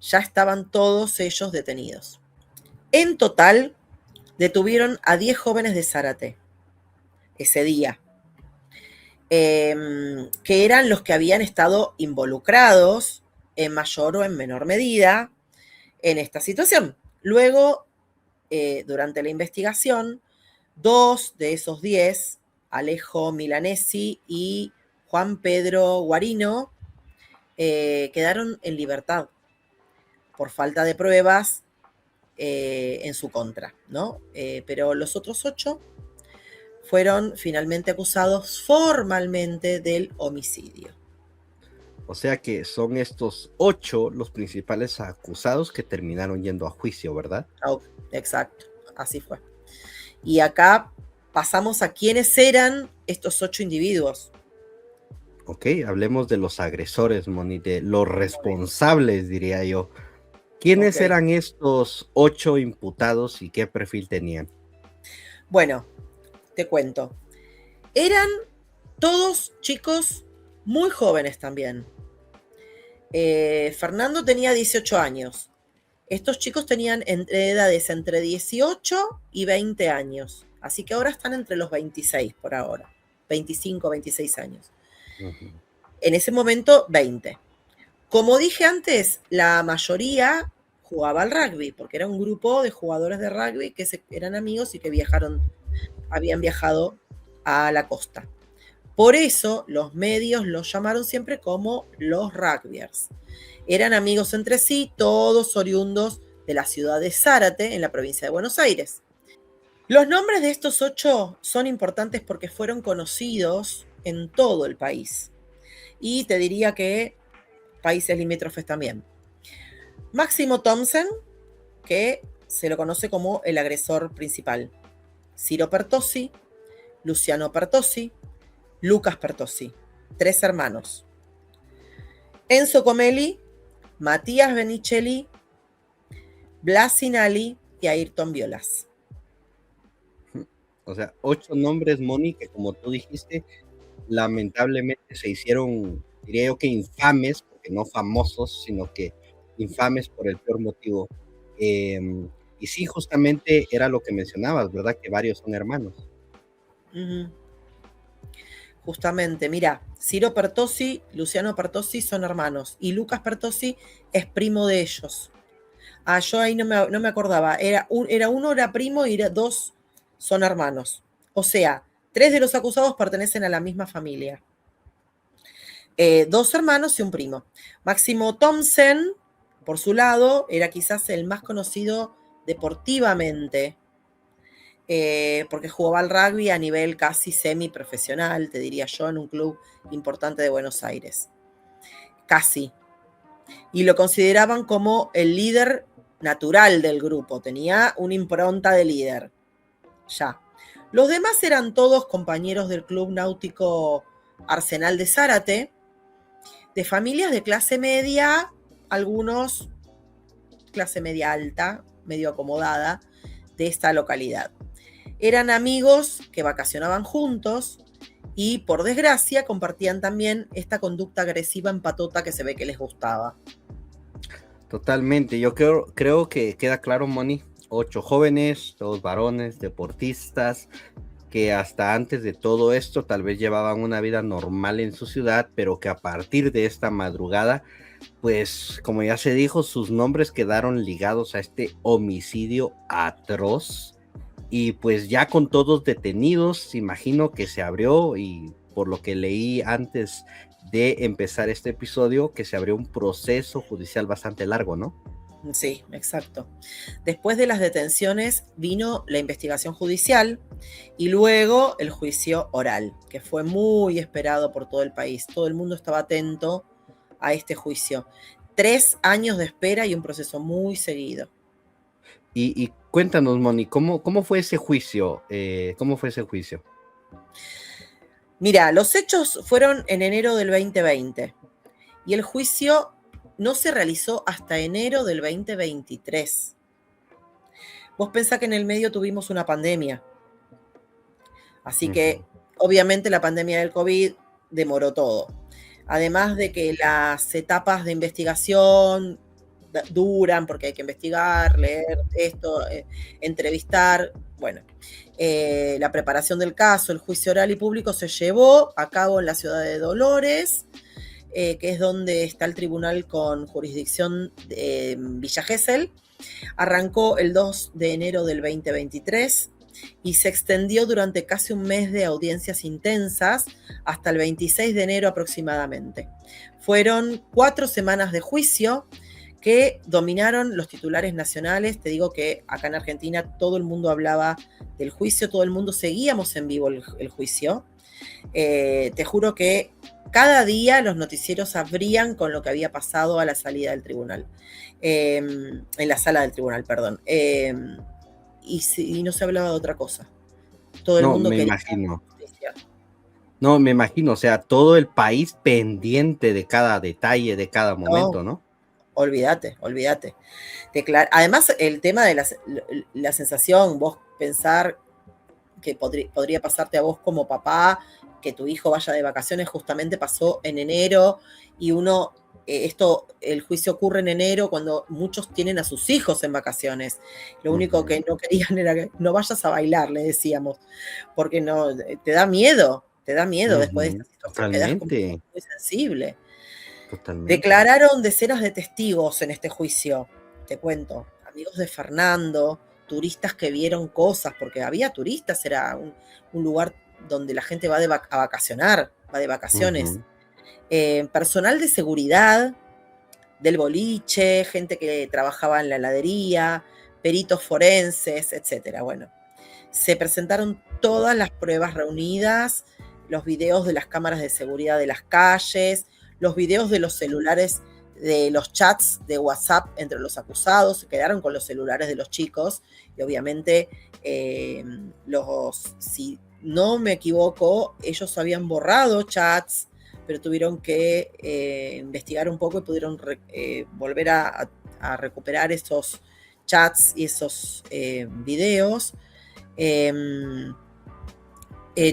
ya estaban todos ellos detenidos. En total, detuvieron a 10 jóvenes de Zárate ese día, que eran los que habían estado involucrados en mayor o en menor medida en esta situación. Luego, durante la investigación, 2 de esos 10, Alejo Milanesi y Juan Pedro Guarino, quedaron en libertad por falta de pruebas en su contra, ¿no? Pero los otros 8 fueron finalmente acusados formalmente del homicidio. O sea que son estos 8 los principales acusados que terminaron yendo a juicio, ¿verdad? Oh, exacto, así fue. Y acá pasamos a quiénes eran estos 8 individuos. Ok, hablemos de los agresores, Moni, de los responsables, diría yo. ¿Quiénes eran estos 8 imputados y qué perfil tenían? Bueno, te cuento. Eran todos chicos muy jóvenes también. Fernando tenía 18 años. Estos chicos tenían edades entre 18 y 20 años. Así que ahora están entre los 26 por ahora. 25, 26 años. Uh-huh. En ese momento, 20. Como dije antes, la mayoría jugaba al rugby, porque era un grupo de jugadores de rugby que eran amigos y que habían viajado a la costa. Por eso los medios los llamaron siempre como los rugbyers. Eran amigos entre sí, todos oriundos de la ciudad de Zárate, en la provincia de Buenos Aires. Los nombres de estos 8 son importantes porque fueron conocidos en todo el país. Y te diría que países limítrofes también. Máximo Thompson, que se lo conoce como el agresor principal. Ciro Pertossi, Luciano Pertossi, Lucas Pertossi, 3 hermanos. Enzo Comelli, Matías Benicelli, Blas Sinali y Ayrton Violas. O sea, 8 nombres, Moni, que como tú dijiste, lamentablemente se hicieron, diría yo que infames, porque no famosos, sino que infames por el peor motivo. Y sí, justamente era lo que mencionabas, ¿verdad? Que varios son hermanos. Uh-huh. Justamente, mira, Ciro Pertossi, Luciano Pertossi son hermanos y Lucas Pertossi es primo de ellos. Yo ahí no me acordaba, uno era primo y 2 son hermanos. O sea, 3 de los acusados pertenecen a la misma familia. 2 hermanos y un primo. Máximo Thompson, por su lado, era quizás el más conocido deportivamente, porque jugaba al rugby a nivel casi semiprofesional, te diría yo, en un club importante de Buenos Aires. Casi. Y lo consideraban como el líder natural del grupo, tenía una impronta de líder. Ya. Los demás eran todos compañeros del Club Náutico Arsenal de Zárate, de familias de clase media, algunos clase media alta, medio acomodada, de esta localidad. Eran amigos que vacacionaban juntos y, por desgracia, compartían también esta conducta agresiva en patota que se ve que les gustaba. Totalmente, yo creo que queda claro, Moni, 8 jóvenes, todos varones, deportistas, que hasta antes de todo esto tal vez llevaban una vida normal en su ciudad, pero que a partir de esta madrugada, pues como ya se dijo, sus nombres quedaron ligados a este homicidio atroz. Y pues ya con todos detenidos, imagino que se abrió, y por lo que leí antes de empezar este episodio, que se abrió un proceso judicial bastante largo, ¿no? Sí, exacto. Después de las detenciones vino la investigación judicial y luego el juicio oral, que fue muy esperado por todo el país. Todo el mundo estaba atento a este juicio. 3 años de espera y un proceso muy seguido. Y cuéntanos, Moni, ¿cómo fue ese juicio? ¿Cómo fue ese juicio? Mira, los hechos fueron en enero del 2020 y el juicio no se realizó hasta enero del 2023. Vos pensás que en el medio tuvimos una pandemia. Así que, obviamente, la pandemia del COVID demoró todo. Además de que las etapas de investigación duran porque hay que investigar, leer esto, entrevistar. Bueno, la preparación del caso, el juicio oral y público se llevó a cabo en la ciudad de Dolores, que es donde está el tribunal con jurisdicción de Villa Gesell. Arrancó el 2 de enero del 2023 y se extendió durante casi un mes de audiencias intensas hasta el 26 de enero aproximadamente. Fueron 4 semanas de juicio que dominaron los titulares nacionales. Te digo que acá en Argentina todo el mundo hablaba del juicio, todo el mundo seguíamos en vivo el juicio. Te juro que cada día los noticieros abrían con lo que había pasado a la salida del tribunal, en la sala del tribunal, perdón. Y no se hablaba de otra cosa. Todo el mundo quería justicia. No, me imagino, o sea, todo el país pendiente de cada detalle, de cada momento, ¿no? Olvídate. Además, el tema de la sensación, vos pensar que podría pasarte a vos como papá, que tu hijo vaya de vacaciones, justamente pasó en enero, y el juicio ocurre en enero cuando muchos tienen a sus hijos en vacaciones. Lo único que no querían era que no vayas a bailar, le decíamos, porque no, te da miedo después de esta situación, quedás muy sensible. Totalmente. Declararon decenas de testigos en este juicio, te cuento, amigos de Fernando, turistas que vieron cosas, porque había turistas, era un lugar donde la gente va a vacacionar, va de vacaciones. Personal de seguridad del boliche, gente que trabajaba en la heladería, peritos forenses, etcétera. Bueno, se presentaron todas las pruebas reunidas, los videos de las cámaras de seguridad de las calles, los videos de los celulares, de los chats de WhatsApp entre los acusados. Se quedaron con los celulares de los chicos y obviamente si no me equivoco, ellos habían borrado chats, pero tuvieron que investigar un poco y pudieron volver a recuperar esos chats y esos videos.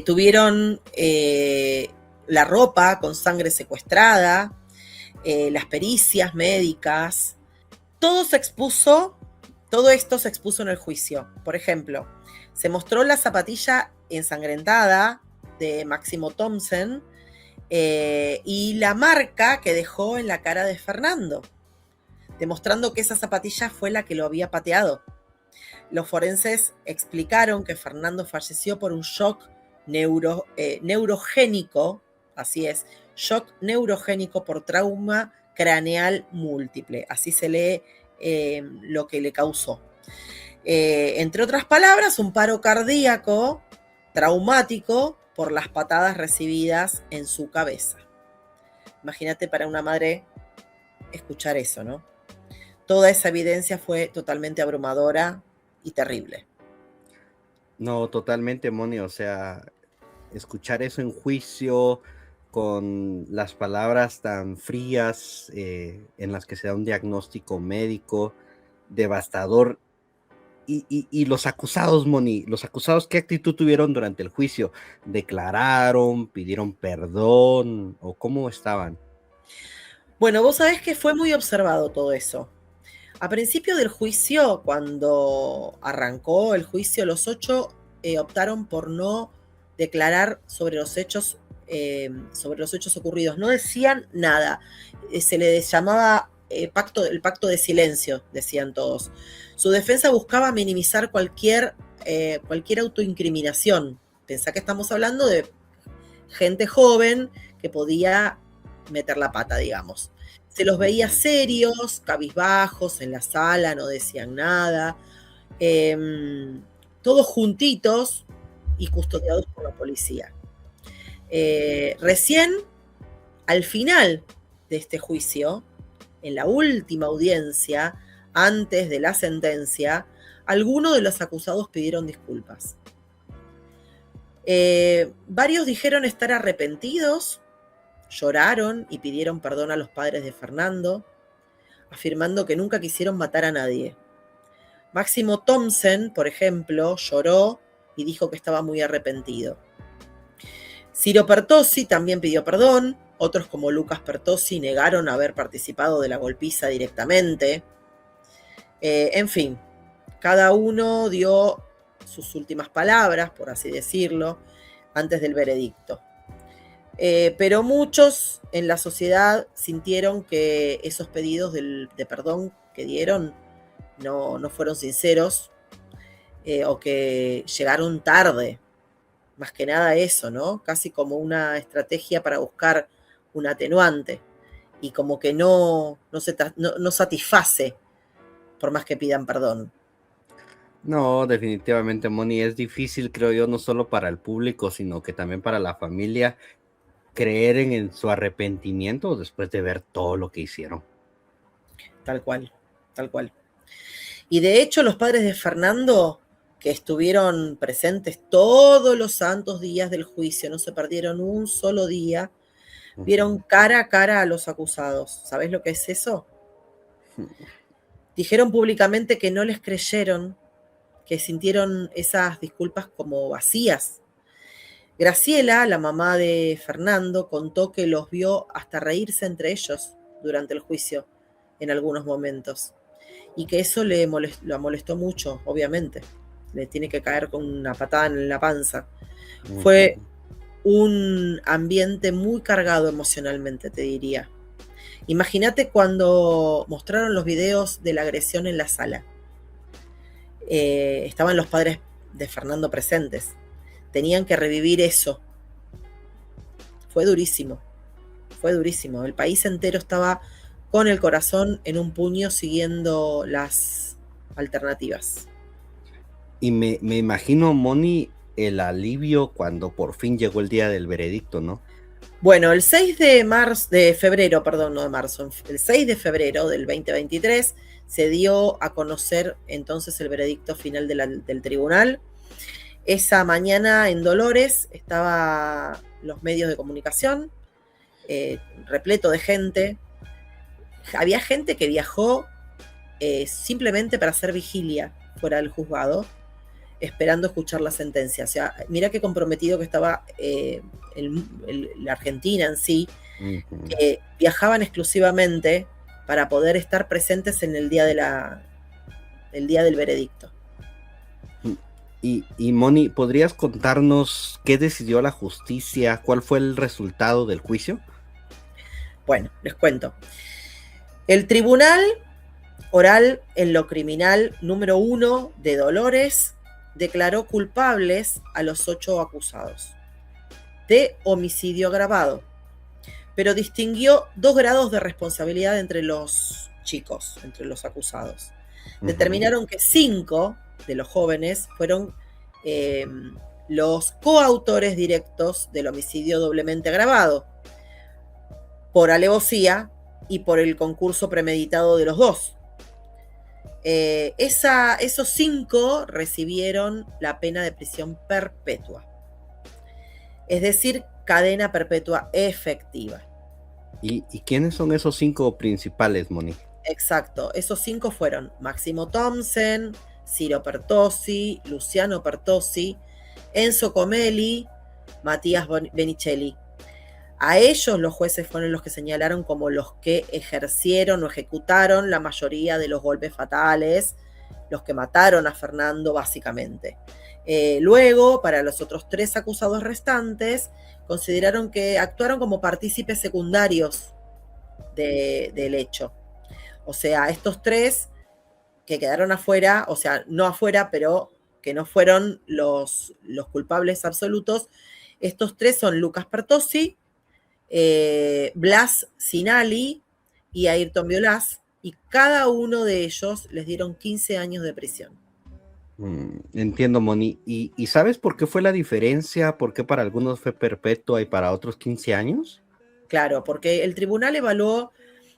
Tuvieron la ropa con sangre secuestrada, las pericias médicas. Todo esto se expuso en el juicio. Por ejemplo, se mostró la zapatilla ensangrentada de Máximo Thompson y la marca que dejó en la cara de Fernando, demostrando que esa zapatilla fue la que lo había pateado. Los forenses explicaron que Fernando falleció por un shock neurogénico, así es, shock neurogénico por trauma craneal múltiple, así se lee lo que le causó. Entre otras palabras, un paro cardíaco traumático por las patadas recibidas en su cabeza. Imagínate para una madre escuchar eso, ¿no? Toda esa evidencia fue totalmente abrumadora y terrible. No, totalmente, Moni, o sea, escuchar eso en juicio con las palabras tan frías en las que se da un diagnóstico médico devastador. Y los acusados, Moni, ¿qué actitud tuvieron durante el juicio? ¿Declararon, pidieron perdón o cómo estaban? Bueno, vos sabés que fue muy observado todo eso. A principio del juicio, cuando arrancó el juicio, los 8 optaron por no declarar sobre los hechos ocurridos. No decían nada. Se les llamaba el pacto de silencio, decían todos. Su defensa buscaba minimizar cualquier autoincriminación. Pensá que estamos hablando de gente joven que podía meter la pata, digamos. Se los veía serios, cabizbajos en la sala, no decían nada, todos juntitos y custodiados por la policía. Recién, al final de este juicio, en la última audiencia, antes de la sentencia, algunos de los acusados pidieron disculpas. Varios dijeron estar arrepentidos, lloraron y pidieron perdón a los padres de Fernando, afirmando que nunca quisieron matar a nadie. Máximo Thompson, por ejemplo, lloró y dijo que estaba muy arrepentido. Ciro Pertossi también pidió perdón. Otros, como Lucas Pertossi, negaron haber participado de la golpiza directamente. En fin, cada uno dio sus últimas palabras, por así decirlo, antes del veredicto. Pero muchos en la sociedad sintieron que esos pedidos de perdón que dieron no fueron sinceros o que llegaron tarde. Más que nada eso, ¿no? Casi como una estrategia para buscar un atenuante. y como que no satisface por más que pidan perdón. No, definitivamente, Moni, es difícil, creo yo, no solo para el público, sino que también para la familia, creer en su arrepentimiento después de ver todo lo que hicieron. Tal cual, tal cual. Y de hecho, los padres de Fernando, que estuvieron presentes todos los santos días del juicio, no se perdieron un solo día, vieron cara a cara a los acusados. ¿Sabés lo que es eso? Dijeron públicamente que no les creyeron, que sintieron esas disculpas como vacías. Graciela, la mamá de Fernando, contó que los vio hasta reírse entre ellos durante el juicio en algunos momentos y que eso lo molestó mucho, obviamente. Le tiene que caer con una patada en la panza. Fue un ambiente muy cargado emocionalmente, te diría. Imagínate cuando mostraron los videos de la agresión en la sala. Estaban los padres de Fernando presentes. Tenían que revivir eso. Fue durísimo. Fue durísimo. El país entero estaba con el corazón en un puño siguiendo las alternativas. Y me imagino, Moni, el alivio cuando por fin llegó el día del veredicto, ¿no? Bueno, el 6 de febrero, perdón, no de marzo, el 6 de febrero del 2023 se dio a conocer entonces el veredicto final del tribunal. Esa mañana en Dolores estaban los medios de comunicación, repleto de gente. Había gente que viajó simplemente para hacer vigilia fuera del juzgado, esperando escuchar la sentencia. O sea, mira qué comprometido que estaba la Argentina en sí, que viajaban exclusivamente para poder estar presentes en el día del veredicto. Y Moni, ¿podrías contarnos qué decidió la justicia? ¿Cuál fue el resultado del juicio? Bueno, les cuento. El Tribunal Oral en lo Criminal número 1 de Dolores declaró culpables a los 8 acusados de homicidio agravado, pero distinguió 2 grados de responsabilidad entre los chicos, entre los acusados. Determinaron que 5 de los jóvenes fueron los coautores directos del homicidio doblemente agravado, por alevosía y por el concurso premeditado de los 2. Esos 5 recibieron la pena de prisión perpetua, es decir, cadena perpetua efectiva. ¿Y quiénes son esos 5 principales, Moni? Exacto, esos 5 fueron Máximo Thompson, Ciro Pertossi, Luciano Pertossi, Enzo Comelli, Matías Benicelli. A ellos los jueces fueron los que señalaron como los que ejercieron o ejecutaron la mayoría de los golpes fatales, los que mataron a Fernando básicamente. Luego, para los otros 3 acusados restantes, consideraron que actuaron como partícipes secundarios del hecho. O sea, estos 3 que quedaron afuera, o sea, no afuera, pero que no fueron los culpables absolutos, estos 3 son Lucas Pertossi, Blas Sinali y Ayrton Violás, y cada uno de ellos les dieron 15 años de prisión. Entiendo, Moni. ¿Y sabes por qué fue la diferencia? ¿Por qué para algunos fue perpetua y para otros 15 años? Claro, porque el tribunal evaluó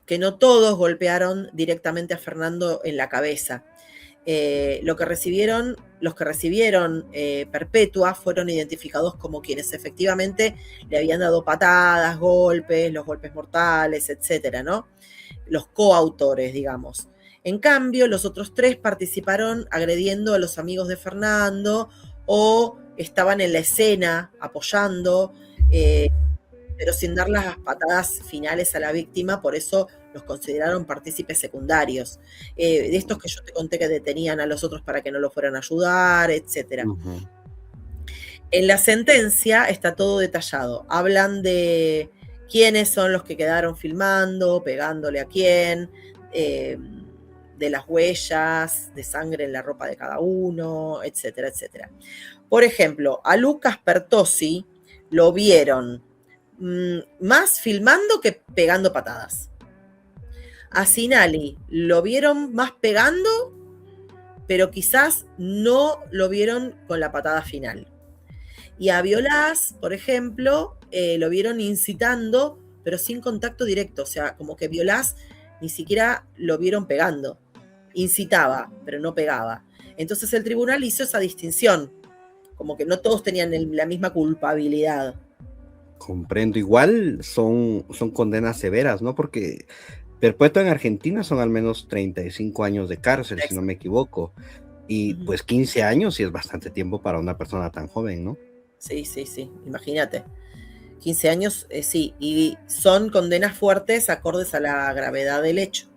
que no todos golpearon directamente a Fernando en la cabeza. Los que recibieron perpetua fueron identificados como quienes efectivamente le habían dado patadas, golpes, los golpes mortales, etcétera, ¿no? Los coautores, digamos. En cambio, los otros 3 participaron agrediendo a los amigos de Fernando o estaban en la escena apoyando, pero sin dar las patadas finales a la víctima, por eso los consideraron partícipes secundarios. De estos que yo te conté que detenían a los otros para que no los fueran a ayudar, etc. En la sentencia está todo detallado. Hablan de quiénes son los que quedaron filmando, pegándole a quién, de las huellas de sangre en la ropa de cada uno, etcétera, etcétera. Por ejemplo, a Lucas Pertossi lo vieron más filmando que pegando patadas. A Sinali lo vieron más pegando, pero quizás no lo vieron con la patada final. Y a Violás, por ejemplo, lo vieron incitando, pero sin contacto directo. O sea, como que Violás ni siquiera lo vieron pegando. Incitaba, pero no pegaba. Entonces el tribunal hizo esa distinción. Como que no todos tenían la misma culpabilidad. Comprendo. Igual son condenas severas, ¿no? Porque perpetua en Argentina son al menos 35 años de cárcel, si no me equivoco. Y pues 15 años sí es bastante tiempo para una persona tan joven, ¿no? Sí, imagínate. 15 años, sí, y son condenas fuertes acordes a la gravedad del hecho.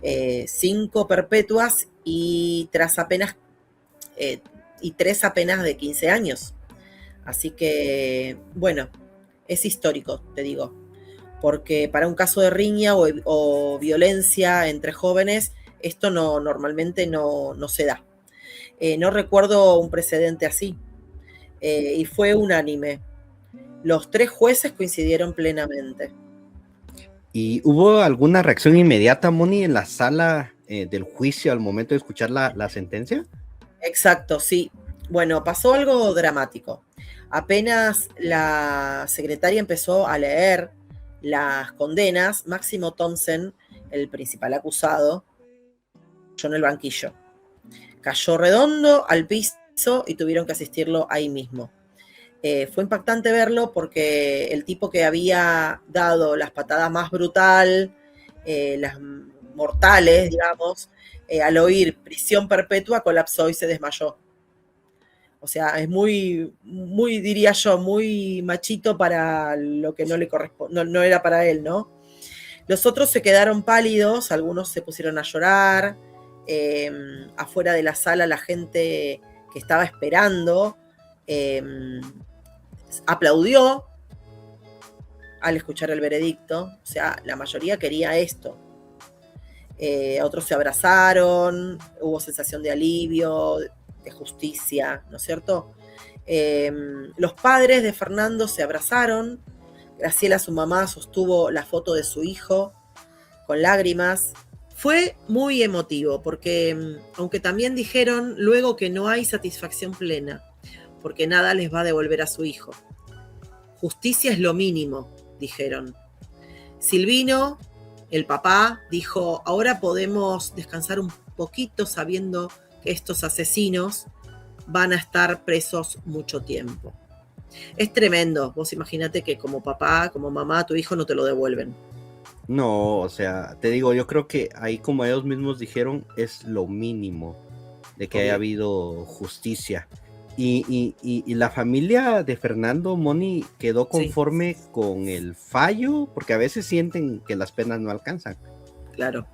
5 perpetuas y 3 apenas de 15 años. Así que, bueno, es histórico, te digo, porque para un caso de riña o violencia entre jóvenes, esto normalmente no se da. No recuerdo un precedente así, y fue unánime. Los 3 jueces coincidieron plenamente. ¿Y hubo alguna reacción inmediata, Moni, en la sala del juicio al momento de escuchar la sentencia? Exacto, sí. Bueno, pasó algo dramático. Apenas la secretaria empezó a leer las condenas, Máximo Thomsen, el principal acusado, cayó en el banquillo. Cayó redondo al piso y tuvieron que asistirlo ahí mismo. Fue impactante verlo porque el tipo que había dado las patadas más brutal, las mortales, digamos, al oír prisión perpetua colapsó y se desmayó. O sea, es muy, diría yo, muy machito para lo que no le corresponde, no era para él, ¿no? Los otros se quedaron pálidos, algunos se pusieron a llorar. Afuera de la sala la gente que estaba esperando aplaudió al escuchar el veredicto. O sea, la mayoría quería esto. Otros se abrazaron, hubo sensación de alivio, de justicia, ¿no es cierto? Los padres de Fernando se abrazaron. Graciela, su mamá, sostuvo la foto de su hijo con lágrimas. Fue muy emotivo porque, aunque también dijeron luego que no hay satisfacción plena, porque nada les va a devolver a su hijo. Justicia es lo mínimo, dijeron. Silvino, el papá, dijo, ahora podemos descansar un poquito sabiendo que estos asesinos van a estar presos mucho tiempo. Es tremendo. Vos imagínate que como papá, como mamá, tu hijo no te lo devuelven. No, o sea, te digo, yo creo que ahí, como ellos mismos dijeron, es lo mínimo de que haya habido justicia. Y la familia de Fernando, Moni, quedó conforme con el fallo, porque a veces sienten que las penas no alcanzan. Claro.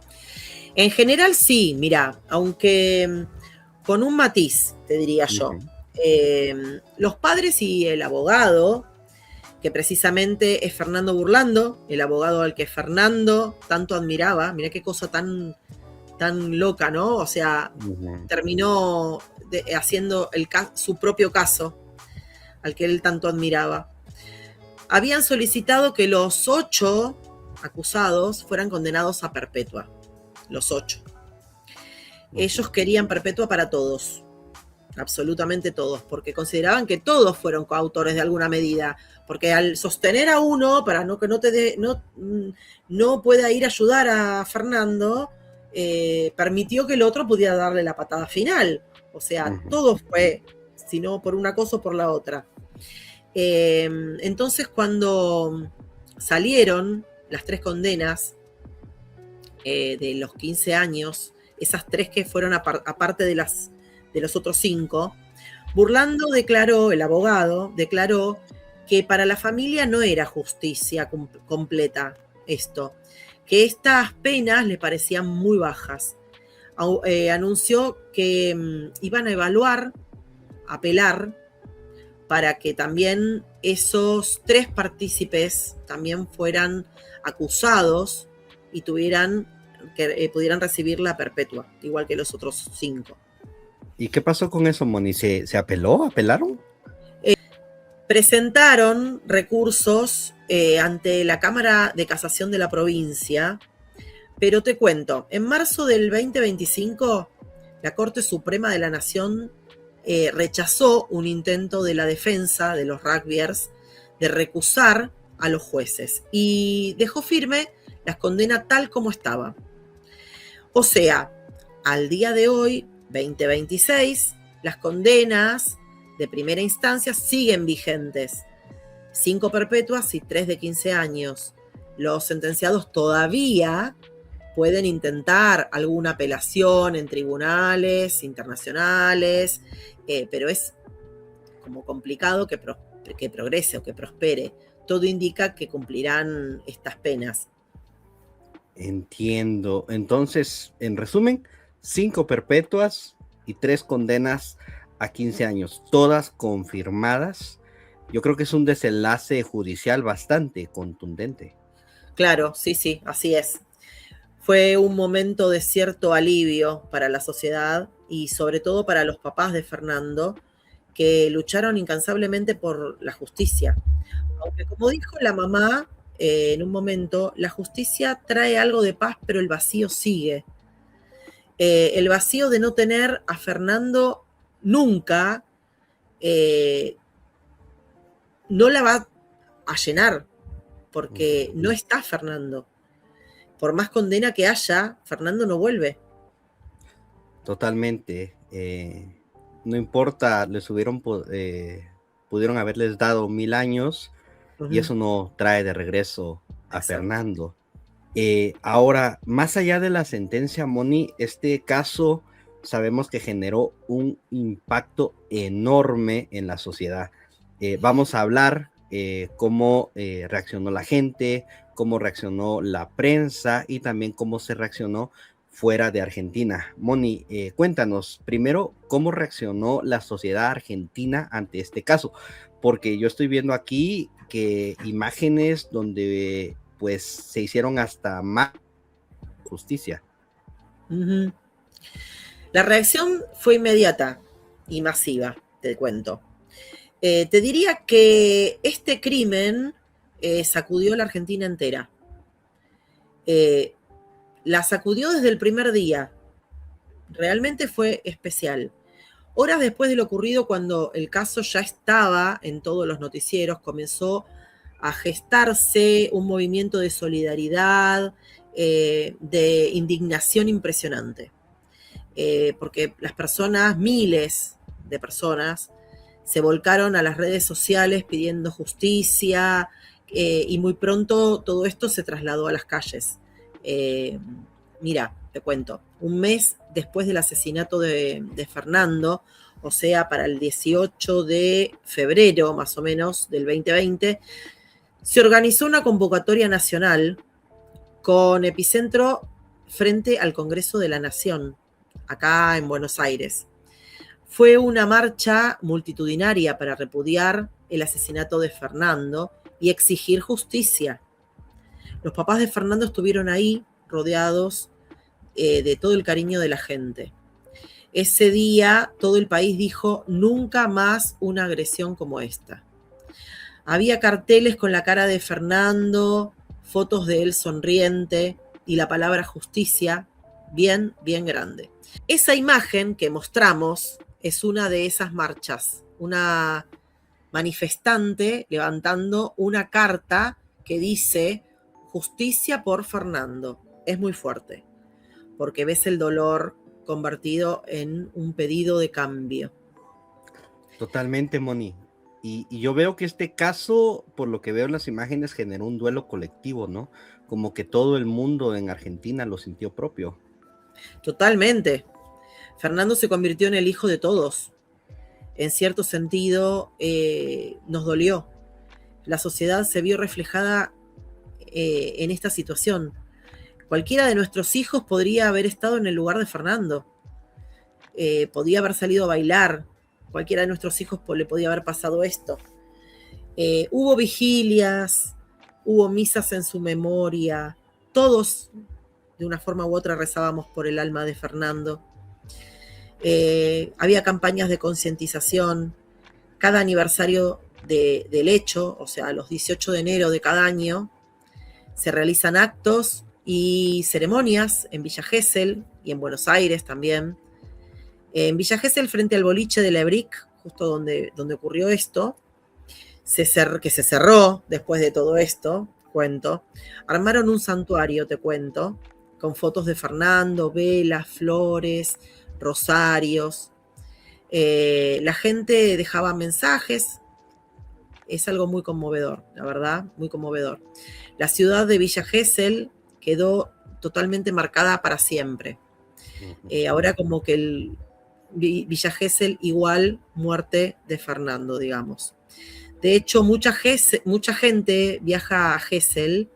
En general sí, mira, aunque con un matiz, te diría yo. Los padres y el abogado, que precisamente es Fernando Burlando, el abogado al que Fernando tanto admiraba, mirá qué cosa tan loca, ¿no? O sea, terminó haciendo su propio caso, al que él tanto admiraba. Habían solicitado que los 8 acusados fueran condenados a perpetua. Los 8. Ellos querían perpetua para todos, absolutamente todos, porque consideraban que todos fueron coautores de alguna medida, porque al sostener a uno para que no pueda ir a ayudar a Fernando, permitió que el otro pudiera darle la patada final. O sea, todo fue, si no por una cosa o por la otra. Entonces, cuando salieron las 3 condenas de los 15 años, esas 3 que fueron aparte de los otros 5, Burlando declaró, el abogado, declaró que para la familia no era justicia completa esto, que estas penas le parecían muy bajas. Anunció que iban a evaluar, apelar, para que también esos 3 partícipes también fueran acusados y pudieran recibir la perpetua, igual que los otros 5. ¿Y qué pasó con eso, Moni? ¿Se apeló? ¿Apelaron? Presentaron recursos ante la Cámara de Casación de la provincia, pero te cuento, en marzo del 2025, la Corte Suprema de la Nación rechazó un intento de la defensa de los rugbyers de recusar a los jueces y dejó firme las condenas tal como estaba. O sea, al día de hoy, 2026, las condenas de primera instancia siguen vigentes. 5 perpetuas y 3 de 15 años. Los sentenciados todavía pueden intentar alguna apelación en tribunales internacionales, pero es como complicado que progrese o que prospere. Todo indica que cumplirán estas penas. Entiendo. Entonces, en resumen, 5 perpetuas y 3 condenas a 15 años, todas confirmadas. Yo creo que es un desenlace judicial bastante contundente. Claro, sí, así es. Fue un momento de cierto alivio para la sociedad y sobre todo para los papás de Fernando, que lucharon incansablemente por la justicia. Aunque como dijo la mamá en un momento, la justicia trae algo de paz, pero el vacío sigue. El vacío de no tener a Fernando nunca no la va a llenar, porque no está Fernando. Por más condena que haya, Fernando no vuelve. Totalmente. No importa, pudieron haberles dado 1000 años y eso no trae de regreso a Fernando. Ahora, más allá de la sentencia, Moni, este caso sabemos que generó un impacto enorme en la sociedad. Vamos a hablar cómo reaccionó la gente, cómo reaccionó la prensa y también cómo se reaccionó fuera de Argentina. Moni, cuéntanos primero cómo reaccionó la sociedad argentina ante este caso, porque yo estoy viendo aquí que imágenes donde pues se hicieron hasta más justicia. La reacción fue inmediata y masiva, te cuento. Te diría que este crimen sacudió la Argentina entera. La sacudió desde el primer día. Realmente fue especial. Horas después de lo ocurrido, cuando el caso ya estaba en todos los noticieros, comenzó a gestarse un movimiento de solidaridad, de indignación impresionante. Porque las personas, miles de personas, se volcaron a las redes sociales pidiendo justicia y muy pronto todo esto se trasladó a las calles. Mira, te cuento, un mes después del asesinato de Fernando, o sea, para el 18 de febrero más o menos del 2020, se organizó una convocatoria nacional con epicentro frente al Congreso de la Nación, acá en Buenos Aires. Fue una marcha multitudinaria para repudiar el asesinato de Fernando y exigir justicia. Los papás de Fernando estuvieron ahí rodeados de todo el cariño de la gente. Ese día todo el país dijo: nunca más una agresión como esta. Había carteles con la cara de Fernando, fotos de él sonriente y la palabra justicia bien, bien grande. Esa imagen que mostramos es una de esas marchas, una manifestante levantando una carta que dice justicia por Fernando. Es muy fuerte, porque ves el dolor convertido en un pedido de cambio. Totalmente, Moni. Y yo veo que este caso, por lo que veo en las imágenes, generó un duelo colectivo, ¿no? Como que todo el mundo en Argentina lo sintió propio. Totalmente. Fernando se convirtió en el hijo de todos. En cierto sentido, nos dolió. La sociedad se vio reflejada en esta situación. Cualquiera de nuestros hijos podría haber estado en el lugar de Fernando. Podía haber salido a bailar. Cualquiera de nuestros hijos le podía haber pasado esto. Hubo vigilias, hubo misas en su memoria. Todos, de una forma u otra, rezábamos por el alma de Fernando. Había campañas de concientización. Cada aniversario del hecho, o sea, los 18 de enero de cada año, se realizan actos y ceremonias en Villa Gesell y en Buenos Aires también. En Villa Gesell, frente al boliche de la Ebrick, justo donde ocurrió esto, que se cerró después de todo esto, cuento, armaron un santuario, te cuento, con fotos de Fernando, velas, flores, rosarios. La gente dejaba mensajes. Es algo muy conmovedor, la verdad, muy conmovedor. La ciudad de Villa Gesell quedó totalmente marcada para siempre. Ahora como que el Villa Gesell igual muerte de Fernando, digamos. De hecho, mucha gente viaja a Gesell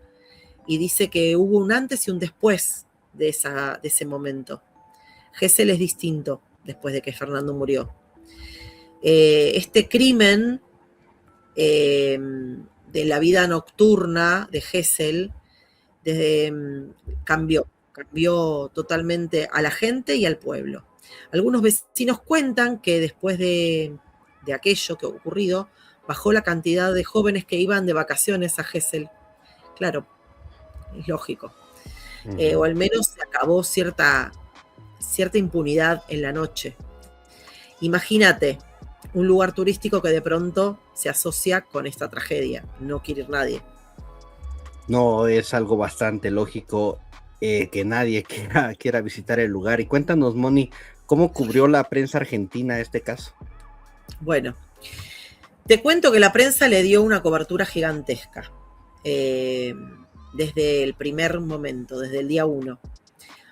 y dice que hubo un antes y un después de ese momento. Gesell es distinto después de que Fernando murió. Este crimen de la vida nocturna de Gesell cambió totalmente a la gente y al pueblo. Algunos vecinos cuentan que después de aquello que ha ocurrido, bajó la cantidad de jóvenes que iban de vacaciones a Gesell. Claro, es lógico. O al menos se acabó cierta impunidad en la noche. Imagínate, un lugar turístico que de pronto se asocia con esta tragedia. No quiere ir nadie. No, es algo bastante lógico que nadie quiera visitar el lugar. Y cuéntanos, Moni, ¿cómo cubrió la prensa argentina este caso? Bueno, te cuento que la prensa le dio una cobertura gigantesca desde el primer momento, desde el día 1.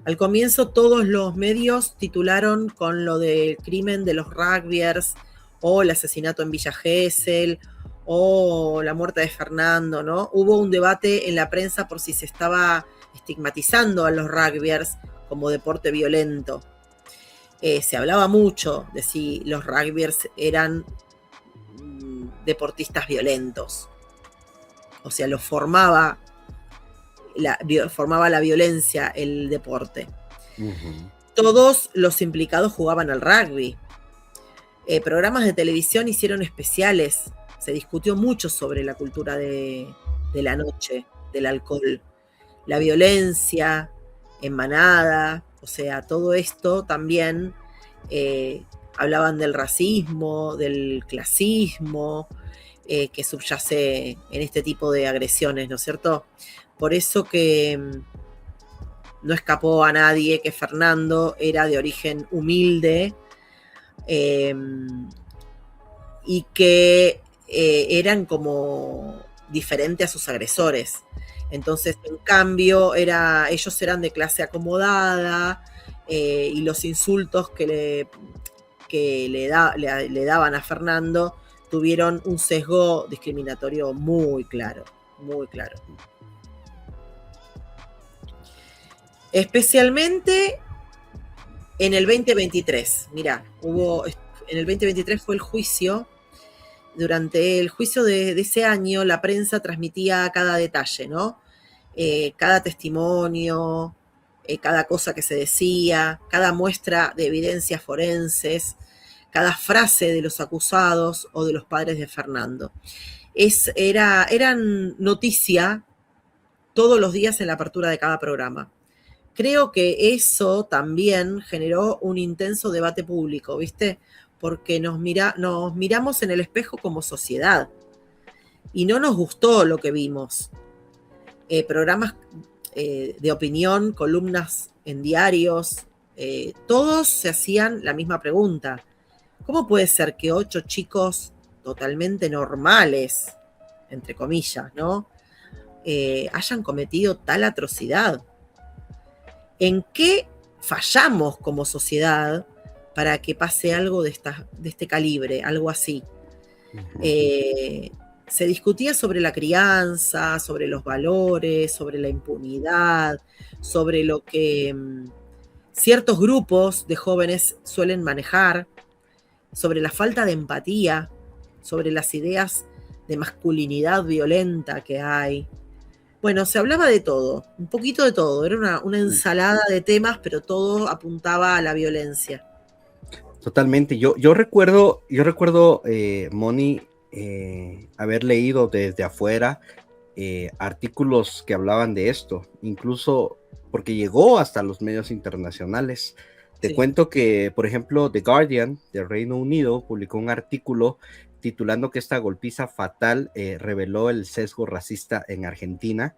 Al comienzo todos los medios titularon con lo del crimen de los rugbyers o el asesinato en Villa Gesell o la muerte de Fernando, ¿no? Hubo un debate en la prensa por si se estaba estigmatizando a los rugbyers como deporte violento. Se hablaba mucho de si los rugbyers eran deportistas violentos. O sea, los formaba la violencia el deporte. Todos los implicados jugaban al rugby. Programas de televisión hicieron especiales. Se discutió mucho sobre la cultura de la noche, del alcohol, la violencia en manada, o sea, todo esto también hablaban del racismo, del clasismo, que subyace en este tipo de agresiones, ¿no es cierto? Por eso que no escapó a nadie que Fernando era de origen humilde y que eran como diferentes a sus agresores. Entonces, en cambio, ellos eran de clase acomodada y los insultos que le daban a Fernando tuvieron un sesgo discriminatorio muy claro, muy claro. Especialmente en el 2023. Mirá, en el 2023 fue el juicio. Durante el juicio de ese año, la prensa transmitía cada detalle, ¿no? Cada testimonio, cada cosa que se decía, cada muestra de evidencias forenses, cada frase de los acusados o de los padres de Fernando. Eran noticia todos los días en la apertura de cada programa. Creo que eso también generó un intenso debate público, ¿viste? Porque nos miramos en el espejo como sociedad y no nos gustó lo que vimos. Programas de opinión, columnas en diarios, todos se hacían la misma pregunta. ¿Cómo puede ser que 8 chicos totalmente normales, entre comillas, ¿no? Hayan cometido tal atrocidad? ¿En qué fallamos como sociedad para que pase algo de este calibre, algo así? Se discutía sobre la crianza, sobre los valores, sobre la impunidad, sobre lo que ciertos grupos de jóvenes suelen manejar, sobre la falta de empatía, sobre las ideas de masculinidad violenta que hay. Bueno, se hablaba de todo, un poquito de todo, era una ensalada de temas, pero todo apuntaba a la violencia. Totalmente, yo recuerdo, Moni, haber leído desde afuera artículos que hablaban de esto, incluso porque llegó hasta los medios internacionales. Te cuento que, por ejemplo, The Guardian del Reino Unido publicó un artículo titulando que esta golpiza fatal reveló el sesgo racista en Argentina.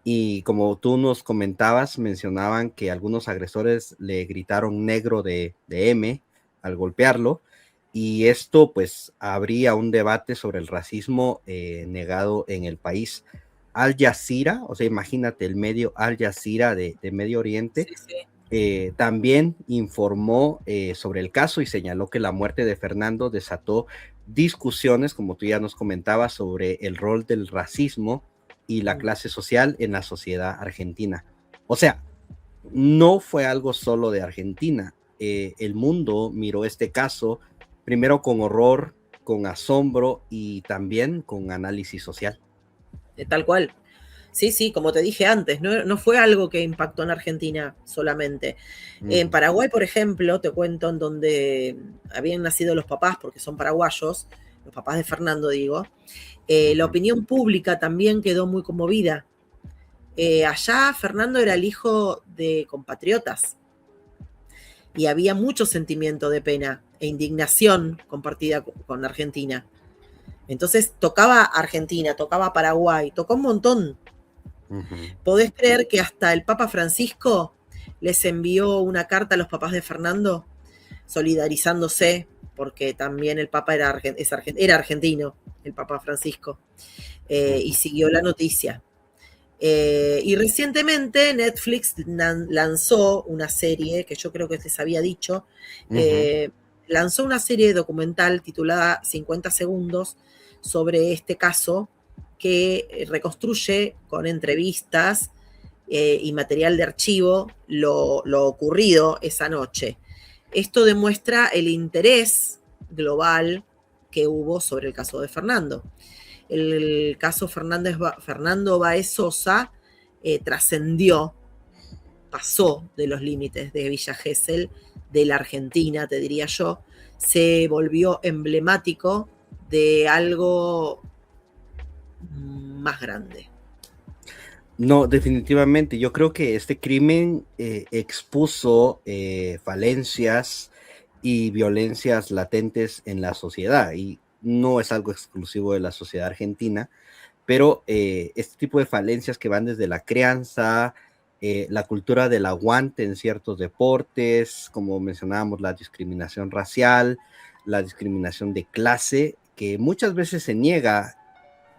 Y como tú nos comentabas, mencionaban que algunos agresores le gritaron negro de M al golpearlo, y esto pues habría un debate sobre el racismo negado en el país. Al Jazeera, o sea, imagínate el medio Al Jazeera de Medio Oriente, también informó sobre el caso y señaló que la muerte de Fernando desató discusiones, como tú ya nos comentabas, sobre el rol del racismo y la clase social en la sociedad argentina. O sea, no fue algo solo de Argentina. El mundo miró este caso primero con horror, con asombro y también con análisis social. Tal cual. Sí, como te dije antes, no fue algo que impactó en Argentina solamente. En Paraguay, por ejemplo, te cuento, en donde habían nacido los papás, porque son paraguayos, los papás de Fernando, digo, la opinión pública también quedó muy conmovida. Allá Fernando era el hijo de compatriotas y había mucho sentimiento de pena e indignación compartida con Argentina. Entonces tocaba Argentina, tocaba Paraguay, tocó un montón. ¿Podés creer que hasta el Papa Francisco les envió una carta a los papás de Fernando solidarizándose, porque también el Papa era argentino, el Papa Francisco, y siguió la noticia? Y recientemente Netflix lanzó una serie, que yo creo que les había dicho, lanzó una serie documental titulada 50 segundos sobre este caso, que reconstruye con entrevistas y material de archivo lo ocurrido esa noche. Esto demuestra el interés global que hubo sobre el caso de Fernando. El caso Fernando Báez Sosa trascendió, pasó de los límites de Villa Gesell, de la Argentina, te diría yo, se volvió emblemático de algo más grande. No, definitivamente. Yo creo que este crimen expuso falencias y violencias latentes en la sociedad, y no es algo exclusivo de la sociedad argentina, pero este tipo de falencias que van desde la crianza, la cultura del aguante en ciertos deportes, como mencionábamos, la discriminación racial, la discriminación de clase, que muchas veces se niega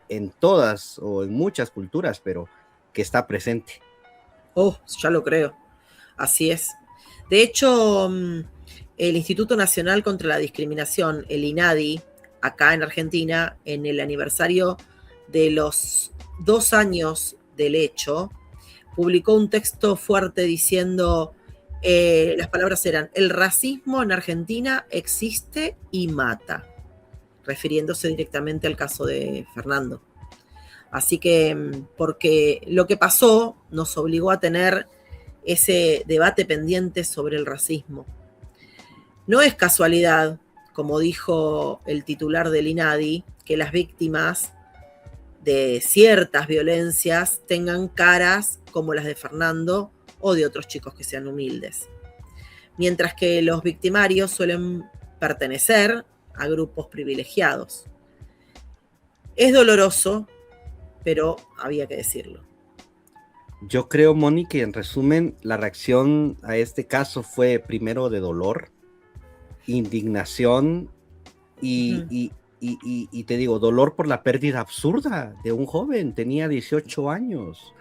en todas o en muchas culturas, pero que está presente. Oh, ya lo creo. Así es. De hecho, el Instituto Nacional contra la Discriminación, el INADI, acá en Argentina, en el aniversario de los 2 años del hecho, publicó un texto fuerte diciendo, las palabras eran: el racismo en Argentina existe y mata, refiriéndose directamente al caso de Fernando. Así que, porque lo que pasó nos obligó a tener ese debate pendiente sobre el racismo. No es casualidad, como dijo el titular del INADI, que las víctimas de ciertas violencias tengan caras como las de Fernando o de otros chicos que sean humildes, mientras que los victimarios suelen pertenecer a grupos privilegiados. Es doloroso, pero había que decirlo. Yo creo, Moni, que en resumen la reacción a este caso fue primero de dolor, indignación y te digo, dolor por la pérdida absurda de un joven. Tenía 18 años.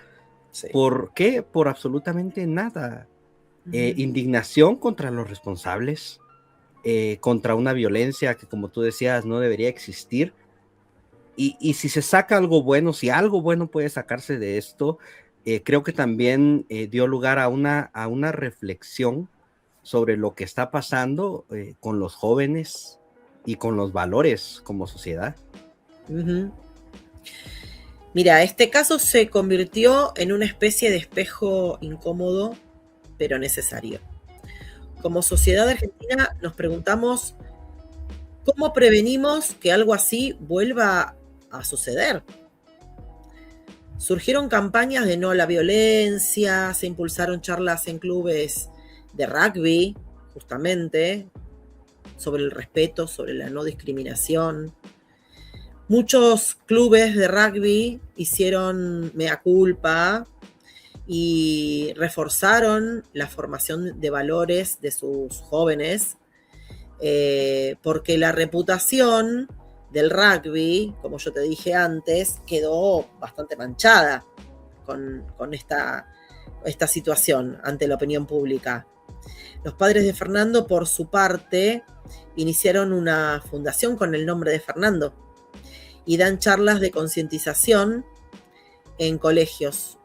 Sí. ¿Por qué? Por absolutamente nada. Indignación contra los responsables, contra una violencia que, como tú decías, no debería existir. Y si se saca algo bueno, si algo bueno puede sacarse de esto, creo que también dio lugar a una reflexión sobre lo que está pasando con los jóvenes y con los valores como sociedad. Mira, este caso se convirtió en una especie de espejo incómodo, pero necesario. Como sociedad argentina nos preguntamos ¿Cómo prevenimos que algo así vuelva a suceder? Surgieron campañas de no a la violencia, se impulsaron charlas en clubes de rugby, justamente, sobre el respeto, sobre la no discriminación. Muchos clubes de rugby hicieron mea culpa y reforzaron la formación de valores de sus jóvenes, porque la reputación del rugby, como yo te dije antes, quedó bastante manchada con esta situación ante la opinión pública. Los padres de Fernando, por su parte, iniciaron una fundación con el nombre de Fernando y dan charlas de concientización en colegios.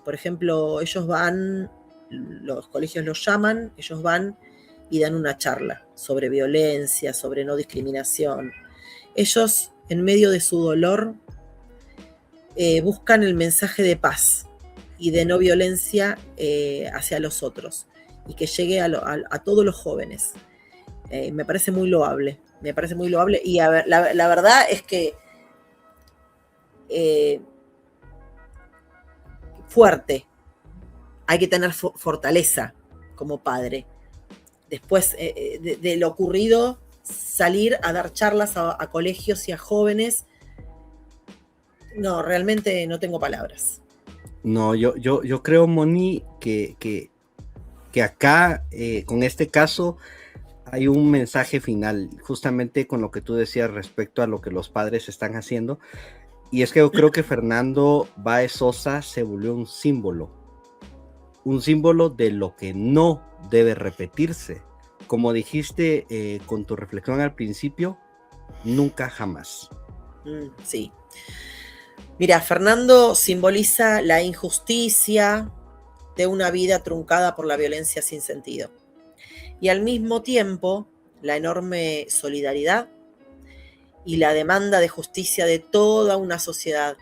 Por ejemplo, los colegios los llaman, ellos van y dan una charla sobre violencia, sobre no discriminación. Ellos, en medio de su dolor, buscan el mensaje de paz y de no violencia hacia los otros, y que llegue a todos los jóvenes. Me parece muy loable, y a ver, la verdad es que fuerte, hay que tener fortaleza como padre. Después de lo ocurrido, salir a dar charlas a colegios y a jóvenes, no, realmente no tengo palabras. No, yo creo, Moni, que acá, con este caso, hay un mensaje final, justamente con lo que tú decías respecto a lo que los padres están haciendo. Y es que yo creo que Fernando Báez Sosa se volvió un símbolo de lo que no debe repetirse. Como dijiste con tu reflexión al principio, nunca jamás. Sí. Mira, Fernando simboliza la injusticia de una vida truncada por la violencia sin sentido. Y al mismo tiempo, la enorme solidaridad y la demanda de justicia de toda una sociedad.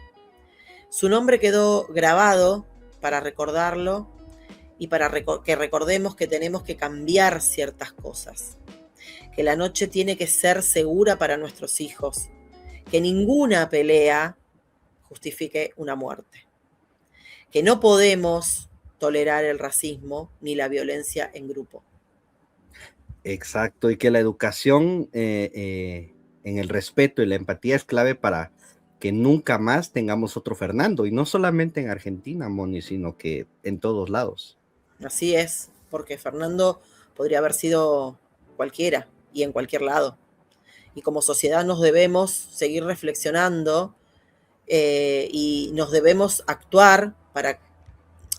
Su nombre quedó grabado para recordarlo y para que recordemos que tenemos que cambiar ciertas cosas, que la noche tiene que ser segura para nuestros hijos, que ninguna pelea justifique una muerte, que no podemos tolerar el racismo ni la violencia en grupo. Exacto, y que la educación en el respeto y la empatía es clave para que nunca más tengamos otro Fernando, y no solamente en Argentina, Moni, sino que en todos lados. Así es, porque Fernando podría haber sido cualquiera y en cualquier lado. Y como sociedad nos debemos seguir reflexionando y nos debemos actuar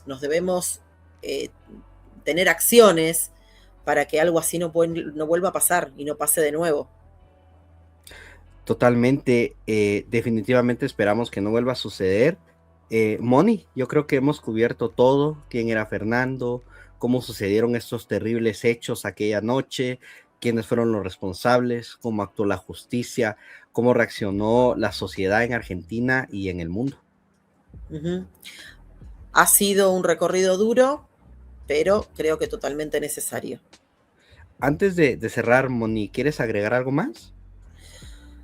nos debemos tener acciones para que algo así no vuelva a pasar y no pase de nuevo. Totalmente, definitivamente esperamos que no vuelva a suceder. Moni, yo creo que hemos cubierto todo, quién era Fernando, cómo sucedieron estos terribles hechos aquella noche, quiénes fueron los responsables, cómo actuó la justicia, cómo reaccionó la sociedad en Argentina y en el mundo. Ha sido un recorrido duro, pero creo que totalmente necesario. Antes de cerrar, Moni, ¿quieres agregar algo más?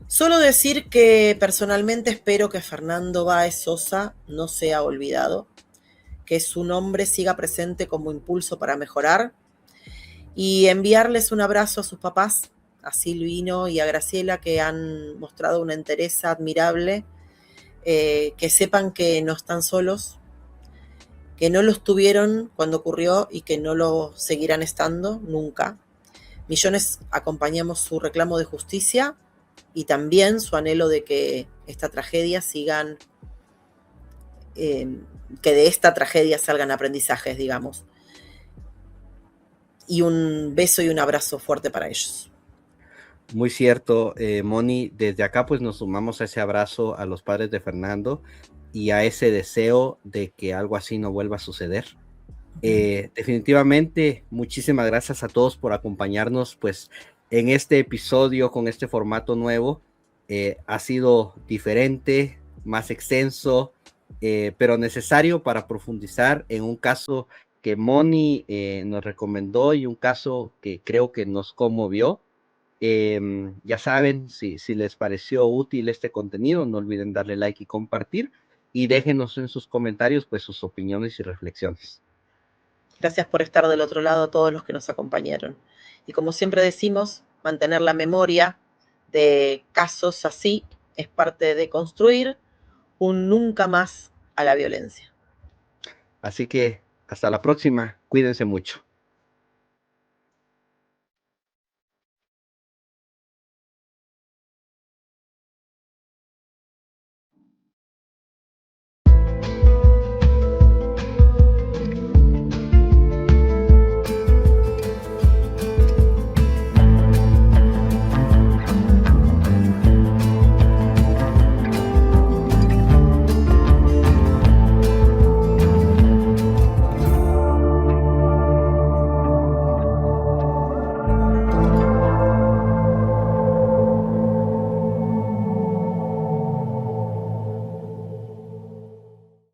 Solo decir que personalmente espero que Fernando Báez Sosa no sea olvidado, que su nombre siga presente como impulso para mejorar, y enviarles un abrazo a sus papás, a Silvino y a Graciela, que han mostrado una entereza admirable, que sepan que no están solos, que no lo estuvieron cuando ocurrió y que no lo seguirán estando nunca. Millones acompañamos su reclamo de justicia y también su anhelo de que esta tragedia que de esta tragedia salgan aprendizajes, digamos. Y un beso y un abrazo fuerte para ellos. Muy cierto, Moni, desde acá pues nos sumamos a ese abrazo a los padres de Fernando y a ese deseo de que algo así no vuelva a suceder. Definitivamente, muchísimas gracias a todos por acompañarnos pues en este episodio con este formato nuevo. Ha sido diferente, más extenso, pero necesario para profundizar en un caso que Moni nos recomendó y un caso que creo que nos conmovió. Ya saben, si les pareció útil este contenido, no olviden darle like y compartir y déjenos en sus comentarios pues sus opiniones y reflexiones. Gracias por estar del otro lado a todos los que nos acompañaron. Y como siempre decimos, mantener la memoria de casos así es parte de construir un nunca más a la violencia. Así que hasta la próxima, cuídense mucho.